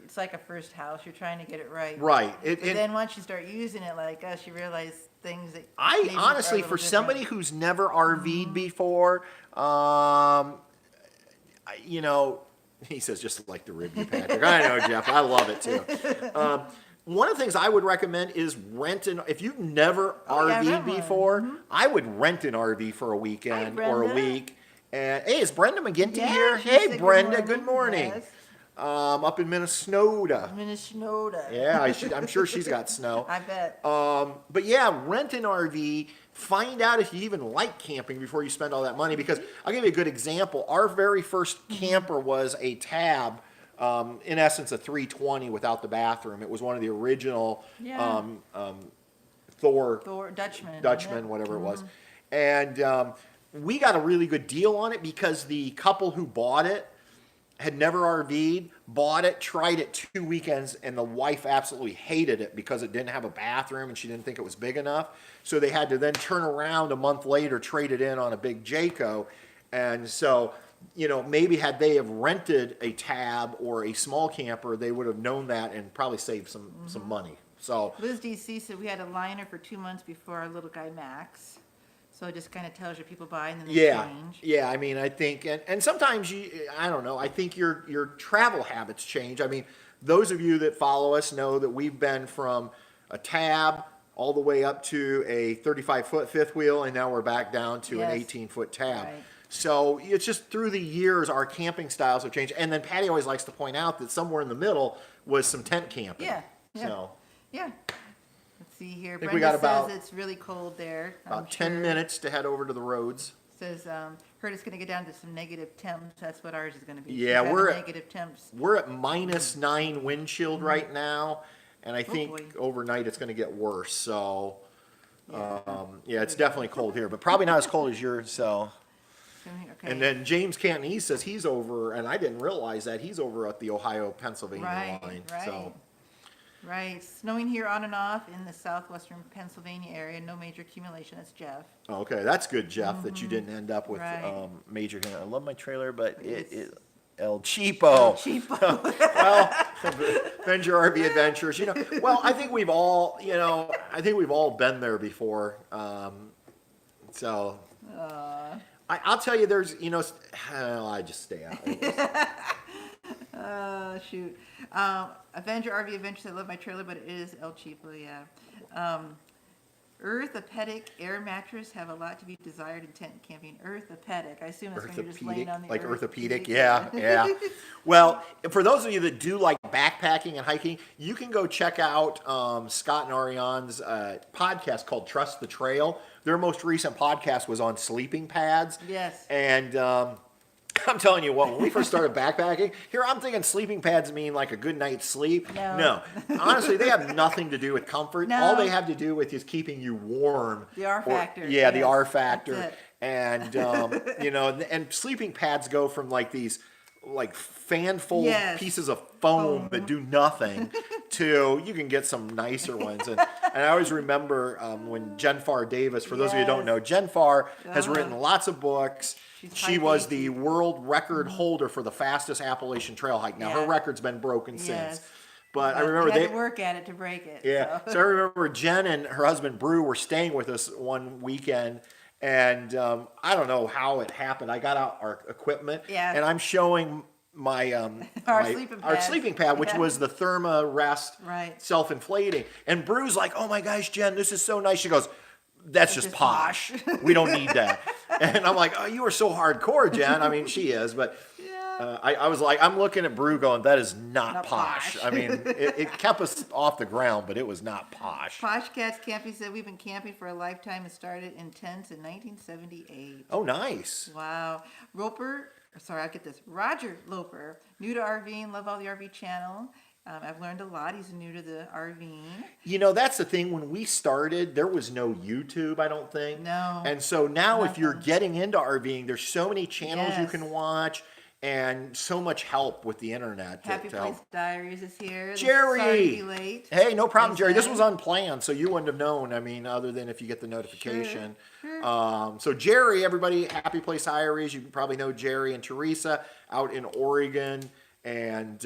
[SPEAKER 2] It's like a first house. You're trying to get it right.
[SPEAKER 1] Right.
[SPEAKER 2] But then once you start using it like us, you realize things that
[SPEAKER 1] I
[SPEAKER 2] maybe are
[SPEAKER 1] honestly,
[SPEAKER 2] a
[SPEAKER 1] for
[SPEAKER 2] little
[SPEAKER 1] somebody
[SPEAKER 2] different.
[SPEAKER 1] who's never RV'd before, he says just like the rib you, Patrick. I know, Jeff. I love it too. One of the things I would recommend is if you've never RV'd
[SPEAKER 2] rent one.
[SPEAKER 1] before, I would rent an RV for a weekend or a
[SPEAKER 2] Brenda.
[SPEAKER 1] week. And hey, is Brenda McGinty
[SPEAKER 2] Yeah,
[SPEAKER 1] here?
[SPEAKER 2] she
[SPEAKER 1] Hey,
[SPEAKER 2] said
[SPEAKER 1] Brenda. Good morning.
[SPEAKER 2] Yes.
[SPEAKER 1] Up in Minnesota.
[SPEAKER 2] Minnesota.
[SPEAKER 1] Yeah, I'm sure she's got snow.
[SPEAKER 2] I bet.
[SPEAKER 1] But yeah, rent an RV. Find out if you even like camping before you spend all that money. Because I'll give you a good example. Our very first camper was a Tab, in essence, a 320 without the bathroom. It was one of the original
[SPEAKER 2] Yeah.
[SPEAKER 1] Thor
[SPEAKER 2] Dutchman.
[SPEAKER 1] whatever it was. And we got a really good deal on it because the couple who bought it had never RV'd, bought it, tried it 2 weekends, and the wife absolutely hated it because it didn't have a bathroom and she didn't think it was big enough. So they had to then turn around a month later, trade it in on a big Jayco. And so, maybe had they have rented a Tab or a small camper, they would have known that and probably saved some money. So
[SPEAKER 2] Liz DC said we had a liner for 2 months before our little guy Max. So it just kind of tells you people buy and then they change.
[SPEAKER 1] Yeah. I mean, I think, and sometimes I don't know. I think your travel habits change. I mean, those of you that follow us know that we've been from a Tab all the way up to a 35-foot fifth wheel, and now we're back down to an
[SPEAKER 2] Yes.
[SPEAKER 1] 18-foot Tab.
[SPEAKER 2] Right.
[SPEAKER 1] So it's just through the years, our camping styles have changed. And then Patty always likes to point out that somewhere in the middle was some tent camping.
[SPEAKER 2] Yeah.
[SPEAKER 1] So
[SPEAKER 2] Yeah. Let's see here.
[SPEAKER 1] think
[SPEAKER 2] Brenda
[SPEAKER 1] we got
[SPEAKER 2] says
[SPEAKER 1] about-
[SPEAKER 2] it's really cold there.
[SPEAKER 1] about 10 minutes to head over to the roads.
[SPEAKER 2] Says heard it's going to get down to some negative temps. That's what ours is going to be.
[SPEAKER 1] Yeah,
[SPEAKER 2] She's having
[SPEAKER 1] we're at-
[SPEAKER 2] negative temps.
[SPEAKER 1] We're at -9 wind chill right now, and I think
[SPEAKER 2] boy.
[SPEAKER 1] overnight it's going to get worse. So, yeah, it's definitely cold here, but probably not as cold as yours. So,
[SPEAKER 2] Okay.
[SPEAKER 1] and then James Cantonese says he's over, and I didn't realize that he's over at the Ohio-Pennsylvania
[SPEAKER 2] Right,
[SPEAKER 1] line.
[SPEAKER 2] right.
[SPEAKER 1] So,
[SPEAKER 2] Right. Snowing here on and off in the southwestern Pennsylvania area. No major accumulation. That's Jeff.
[SPEAKER 1] okay, that's good, Jeff, that you didn't end up with
[SPEAKER 2] Right.
[SPEAKER 1] major. I love my trailer, but it
[SPEAKER 2] It's-
[SPEAKER 1] El Cheapo.
[SPEAKER 2] Cheap.
[SPEAKER 1] Well, Venture RV Adventures, well, I think we've all, been there before. So, I'll tell you, there's, I just stay out.
[SPEAKER 2] Shoot. Avenger RV Adventures. I love my trailer, but it is El Cheapo, yeah. Orthopedic air mattress have a lot to be desired in tent camping. Orthopedic. I assume that's when you're just laying on the
[SPEAKER 1] Like
[SPEAKER 2] earth.
[SPEAKER 1] orthopedic, yeah. Well, for those of you that do like backpacking and hiking, you can go check out Scott and Ariane's podcast called Trust the Trail. Their most recent podcast was on sleeping pads.
[SPEAKER 2] Yes.
[SPEAKER 1] And I'm telling you what, when we first started backpacking, here I'm thinking sleeping pads mean like a good night's sleep.
[SPEAKER 2] No.
[SPEAKER 1] Honestly, they have nothing to do with comfort.
[SPEAKER 2] No.
[SPEAKER 1] All they have to do with is keeping you warm.
[SPEAKER 2] The R factor.
[SPEAKER 1] Yeah, the
[SPEAKER 2] Yes,
[SPEAKER 1] R factor.
[SPEAKER 2] that's it.
[SPEAKER 1] And, and sleeping pads go from like these like fan-fold
[SPEAKER 2] Yes.
[SPEAKER 1] pieces of foam that do nothing to you can get some nicer ones. And I always remember when Jen Farr Davis, for those of you who don't
[SPEAKER 2] Yes.
[SPEAKER 1] know, Jen Farr has
[SPEAKER 2] Uh-huh.
[SPEAKER 1] written lots of books.
[SPEAKER 2] She's
[SPEAKER 1] She
[SPEAKER 2] hike
[SPEAKER 1] was
[SPEAKER 2] AT.
[SPEAKER 1] the world record holder for the fastest Appalachian Trail hike. Now, her
[SPEAKER 2] Yeah.
[SPEAKER 1] record's been broken
[SPEAKER 2] Yes.
[SPEAKER 1] since. But I remember
[SPEAKER 2] you had
[SPEAKER 1] they...
[SPEAKER 2] to work at it to break it.
[SPEAKER 1] Yeah.
[SPEAKER 2] So.
[SPEAKER 1] So I remember Jen and her husband Brew were staying with us one weekend, and I don't know how it happened. I got out our equipment,
[SPEAKER 2] Yeah.
[SPEAKER 1] and I'm showing my
[SPEAKER 2] Our
[SPEAKER 1] my-
[SPEAKER 2] sleeping
[SPEAKER 1] our
[SPEAKER 2] pad.
[SPEAKER 1] sleeping pad, which
[SPEAKER 2] Yeah.
[SPEAKER 1] was the Therma Rest
[SPEAKER 2] Right.
[SPEAKER 1] self-inflating. And Brew's like, "Oh my gosh, Jen, this is so nice." She goes, "That's just
[SPEAKER 2] just
[SPEAKER 1] posh. We don't need that." And I'm like, "Oh, you are so hardcore, Jen." I mean, she is, but.
[SPEAKER 2] Yeah.
[SPEAKER 1] I was like, I'm looking at Brew going, that is not
[SPEAKER 2] Not
[SPEAKER 1] posh.
[SPEAKER 2] posh.
[SPEAKER 1] I mean, it kept us off the ground, but it was not posh.
[SPEAKER 2] Posh Cats Camping said we've been camping for a lifetime and started in tents in 1978.
[SPEAKER 1] Oh, nice.
[SPEAKER 2] Wow. I'll get this. Roger Loper, new to RVing, love all the RV channel. I've learned a lot. He's new to the RVing.
[SPEAKER 1] You know, that's the thing. When we started, there was no YouTube, I don't think.
[SPEAKER 2] No.
[SPEAKER 1] And so now if you're
[SPEAKER 2] Nothing.
[SPEAKER 1] getting into RVing, there's so many channels you
[SPEAKER 2] Yes.
[SPEAKER 1] can watch and so much help with the internet.
[SPEAKER 2] Happy
[SPEAKER 1] to help.
[SPEAKER 2] Place Diaries is here.
[SPEAKER 1] Jerry!
[SPEAKER 2] Sorry to be late.
[SPEAKER 1] Hey, no problem,
[SPEAKER 2] Thanks,
[SPEAKER 1] Jerry. This
[SPEAKER 2] Ed.
[SPEAKER 1] was unplanned, so you wouldn't have known. I mean, other than if you get the notification.
[SPEAKER 2] Sure.
[SPEAKER 1] So Jerry, everybody, Happy Place Diaries. You probably know Jerry and Teresa out in Oregon. And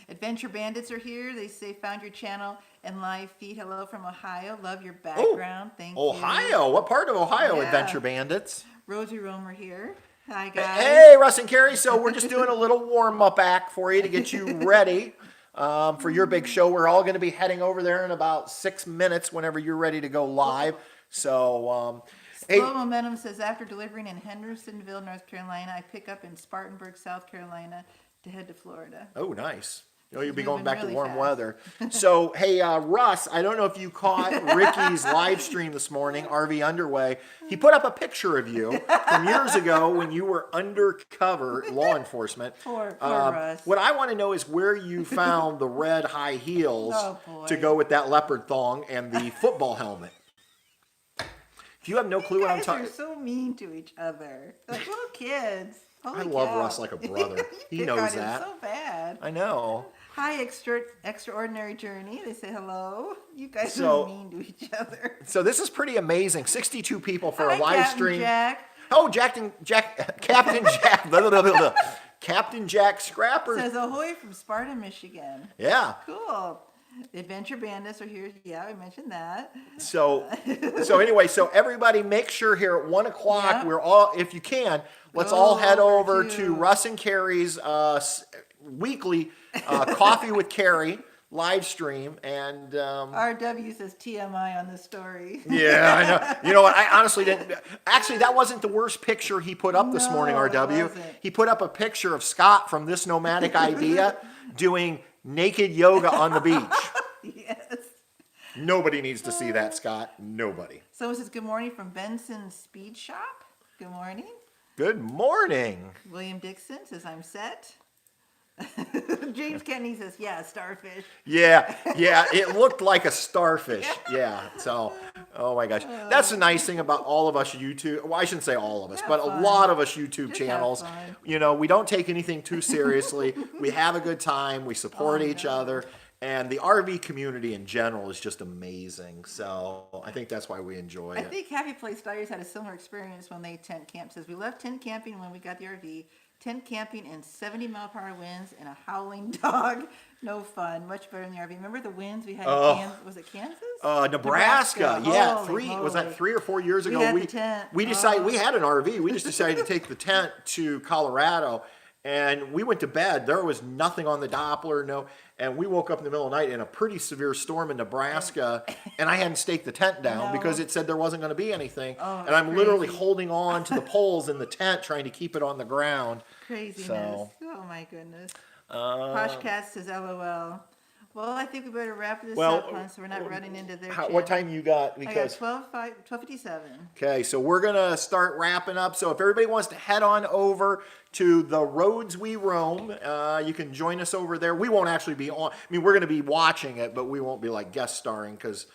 [SPEAKER 2] Adventure Bandits are here. They say found your channel and live feed. Hello from Ohio. Love your background. Thank you.
[SPEAKER 1] Ohio. What part of Ohio,
[SPEAKER 2] Yeah.
[SPEAKER 1] Adventure Bandits?
[SPEAKER 2] Rosie Romer here. Hi guys.
[SPEAKER 1] Hey, Russ and Carrie. So we're just doing a little warm-up act for you to get you ready for your big show. We're all going to be heading over there in about 6 minutes whenever you're ready to go live. So, hey,
[SPEAKER 2] Slow Momentum says after delivering in Hendersonville, North Carolina, I pick up in Spartanburg, South Carolina to head to Florida.
[SPEAKER 1] oh, nice. You know, you'll be
[SPEAKER 2] He's
[SPEAKER 1] going
[SPEAKER 2] moving
[SPEAKER 1] back to
[SPEAKER 2] really
[SPEAKER 1] warm
[SPEAKER 2] fast.
[SPEAKER 1] weather. So, hey, Russ, I don't know if you caught Ricky's live stream this morning, RV Underway. He put up a picture of you from years ago when you were undercover law enforcement.
[SPEAKER 2] Poor Russ.
[SPEAKER 1] What I want to know is where you found the red high heels
[SPEAKER 2] Oh, boy.
[SPEAKER 1] to go with that leopard thong and the football helmet. If you have no clue what I'm
[SPEAKER 2] You guys
[SPEAKER 1] talking
[SPEAKER 2] are so mean to each other. Like little kids. Holy
[SPEAKER 1] I love
[SPEAKER 2] cow.
[SPEAKER 1] Russ like a brother. He
[SPEAKER 2] Pick
[SPEAKER 1] knows
[SPEAKER 2] on him
[SPEAKER 1] that.
[SPEAKER 2] so bad.
[SPEAKER 1] I know.
[SPEAKER 2] Hi, Extraordinary Journey. They say hello. You guys
[SPEAKER 1] So-
[SPEAKER 2] are mean to each other.
[SPEAKER 1] So this is pretty amazing. 62 people for
[SPEAKER 2] Hi,
[SPEAKER 1] a live
[SPEAKER 2] Captain
[SPEAKER 1] stream.
[SPEAKER 2] Jack.
[SPEAKER 1] Oh, Captain Jack, blah, blah, blah, blah. Captain Jack Scrapper.
[SPEAKER 2] Says ahoy from Sparta, Michigan.
[SPEAKER 1] Yeah.
[SPEAKER 2] Cool. The Adventure Bandits are here. Yeah, I mentioned that.
[SPEAKER 1] So anyway, so everybody make sure here at 1 o'clock,
[SPEAKER 2] Yeah.
[SPEAKER 1] we're all, if you can, let's
[SPEAKER 2] Go
[SPEAKER 1] all head
[SPEAKER 2] over
[SPEAKER 1] over
[SPEAKER 2] to-
[SPEAKER 1] to Russ and Carrie's weekly Coffee with Carrie live stream. And
[SPEAKER 2] RW says TMI on this story.
[SPEAKER 1] yeah, I know. You know what? I honestly didn't. Actually, that wasn't the worst picture he put up this morning,
[SPEAKER 2] No, it
[SPEAKER 1] RW.
[SPEAKER 2] wasn't.
[SPEAKER 1] He put up a picture of Scott from This Nomadic Idea doing naked yoga on the beach.
[SPEAKER 2] Yes.
[SPEAKER 1] Nobody needs to see that, Scott. Nobody.
[SPEAKER 2] So it says good morning from Benson Speed Shop. Good morning.
[SPEAKER 1] Good morning.
[SPEAKER 2] William Dixon says I'm set. James Kennedy says, yeah, starfish.
[SPEAKER 1] Yeah, it looked like a starfish. Yeah, so, oh my gosh. That's the nice thing about all of us YouTube, well, I shouldn't say all of us, but a
[SPEAKER 2] fun.
[SPEAKER 1] lot of us YouTube
[SPEAKER 2] Just
[SPEAKER 1] channels,
[SPEAKER 2] have fun.
[SPEAKER 1] you know, we don't take anything too seriously. We have a good time. We support each other. And the RV community in general is just amazing. So I think that's why we enjoy
[SPEAKER 2] I
[SPEAKER 1] it.
[SPEAKER 2] think Happy Place Diaries had a similar experience when they tent camped. Says we left tent camping when we got the RV. Tent camping in 70-mile-per-hour winds and a howling dog. No fun. Much better than the RV. Remember the winds we had in Kansas? Was it Kansas?
[SPEAKER 1] Nebraska. Yeah,
[SPEAKER 2] Holy
[SPEAKER 1] was that
[SPEAKER 2] moly.
[SPEAKER 1] 3 or 4 years ago?
[SPEAKER 2] We had the tent.
[SPEAKER 1] We decided
[SPEAKER 2] Oh.
[SPEAKER 1] we had an RV. We just decided to take the tent to Colorado, and we went to bed. There was nothing on the Doppler, no. And we woke up in the middle of the night in a pretty severe storm in Nebraska, and I hadn't staked the tent down
[SPEAKER 2] No.
[SPEAKER 1] because it said there wasn't going to be anything.
[SPEAKER 2] Oh,
[SPEAKER 1] and I'm literally
[SPEAKER 2] crazy.
[SPEAKER 1] holding on to the poles in the tent, trying to keep it on the ground.
[SPEAKER 2] Craziness.
[SPEAKER 1] So,
[SPEAKER 2] Oh my goodness. Poshcast says LOL. Well, I think we better wrap this
[SPEAKER 1] Well,
[SPEAKER 2] up, huh, so we're not running into their
[SPEAKER 1] what
[SPEAKER 2] channel.
[SPEAKER 1] time you got?
[SPEAKER 2] I got
[SPEAKER 1] Because
[SPEAKER 2] 12:57.
[SPEAKER 1] okay, so we're going to start wrapping up. So if everybody wants to head on over to the Roads We Roam, you can join us over there. We won't actually be on. I mean, we're going to be watching it, but we won't be like guest starring because,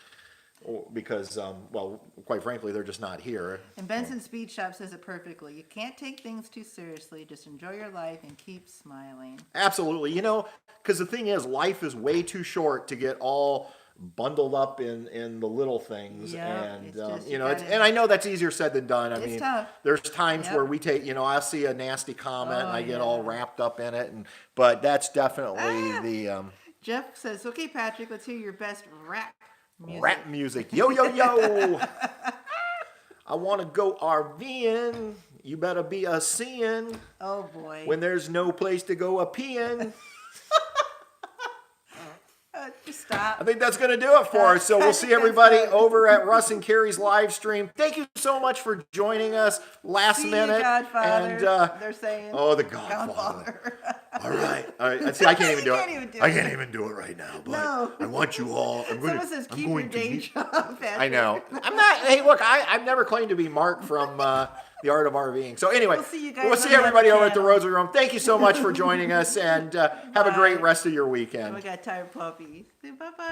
[SPEAKER 1] well, quite frankly, they're just not here.
[SPEAKER 2] And Benson Speed Shop says it perfectly. You can't take things too seriously. Just enjoy your life and keep smiling.
[SPEAKER 1] Absolutely. You know, because the thing is, life is way too short to get all bundled up in the little things.
[SPEAKER 2] Yeah,
[SPEAKER 1] And,
[SPEAKER 2] it's just-
[SPEAKER 1] you
[SPEAKER 2] you
[SPEAKER 1] know,
[SPEAKER 2] gotta-
[SPEAKER 1] and I know that's easier said than done. I
[SPEAKER 2] It's
[SPEAKER 1] mean,
[SPEAKER 2] tough.
[SPEAKER 1] there's times
[SPEAKER 2] Yep.
[SPEAKER 1] where we take, you know, I'll see a nasty comment and
[SPEAKER 2] Oh,
[SPEAKER 1] I get
[SPEAKER 2] yeah.
[SPEAKER 1] all wrapped up in it. But that's definitely
[SPEAKER 2] Ah.
[SPEAKER 1] the
[SPEAKER 2] Jeff says, okay, Patrick, let's hear your best rap music.
[SPEAKER 1] rap music. Yo, yo, yo. I want to go RVing. You better be a seeing
[SPEAKER 2] Oh, boy.
[SPEAKER 1] when there's no place to go a peeing.
[SPEAKER 2] Just stop.
[SPEAKER 1] I think that's going to do it for us. So we'll see everybody over at Russ and Carrie's live stream. Thank you so much for joining us last
[SPEAKER 2] See
[SPEAKER 1] minute.
[SPEAKER 2] you, Godfather.
[SPEAKER 1] And
[SPEAKER 2] They're saying.
[SPEAKER 1] oh, the Godfather.
[SPEAKER 2] Godfather.
[SPEAKER 1] All right. See, I can't even do
[SPEAKER 2] You
[SPEAKER 1] it.
[SPEAKER 2] can't even do
[SPEAKER 1] I
[SPEAKER 2] it.
[SPEAKER 1] can't even do it right now. But
[SPEAKER 2] No.
[SPEAKER 1] I want you all.
[SPEAKER 2] Someone says keep your day job.
[SPEAKER 1] I know. I'm not. Hey, look, I've never claimed to be Mark from the Art of RVing. So anyway,
[SPEAKER 2] We'll see you guys
[SPEAKER 1] we'll
[SPEAKER 2] on
[SPEAKER 1] see
[SPEAKER 2] the
[SPEAKER 1] everybody
[SPEAKER 2] other
[SPEAKER 1] over at the
[SPEAKER 2] channel.
[SPEAKER 1] Rosary Room. Thank you so much for joining us, and have a great rest of your weekend.
[SPEAKER 2] We got tired puppies. Bye bye.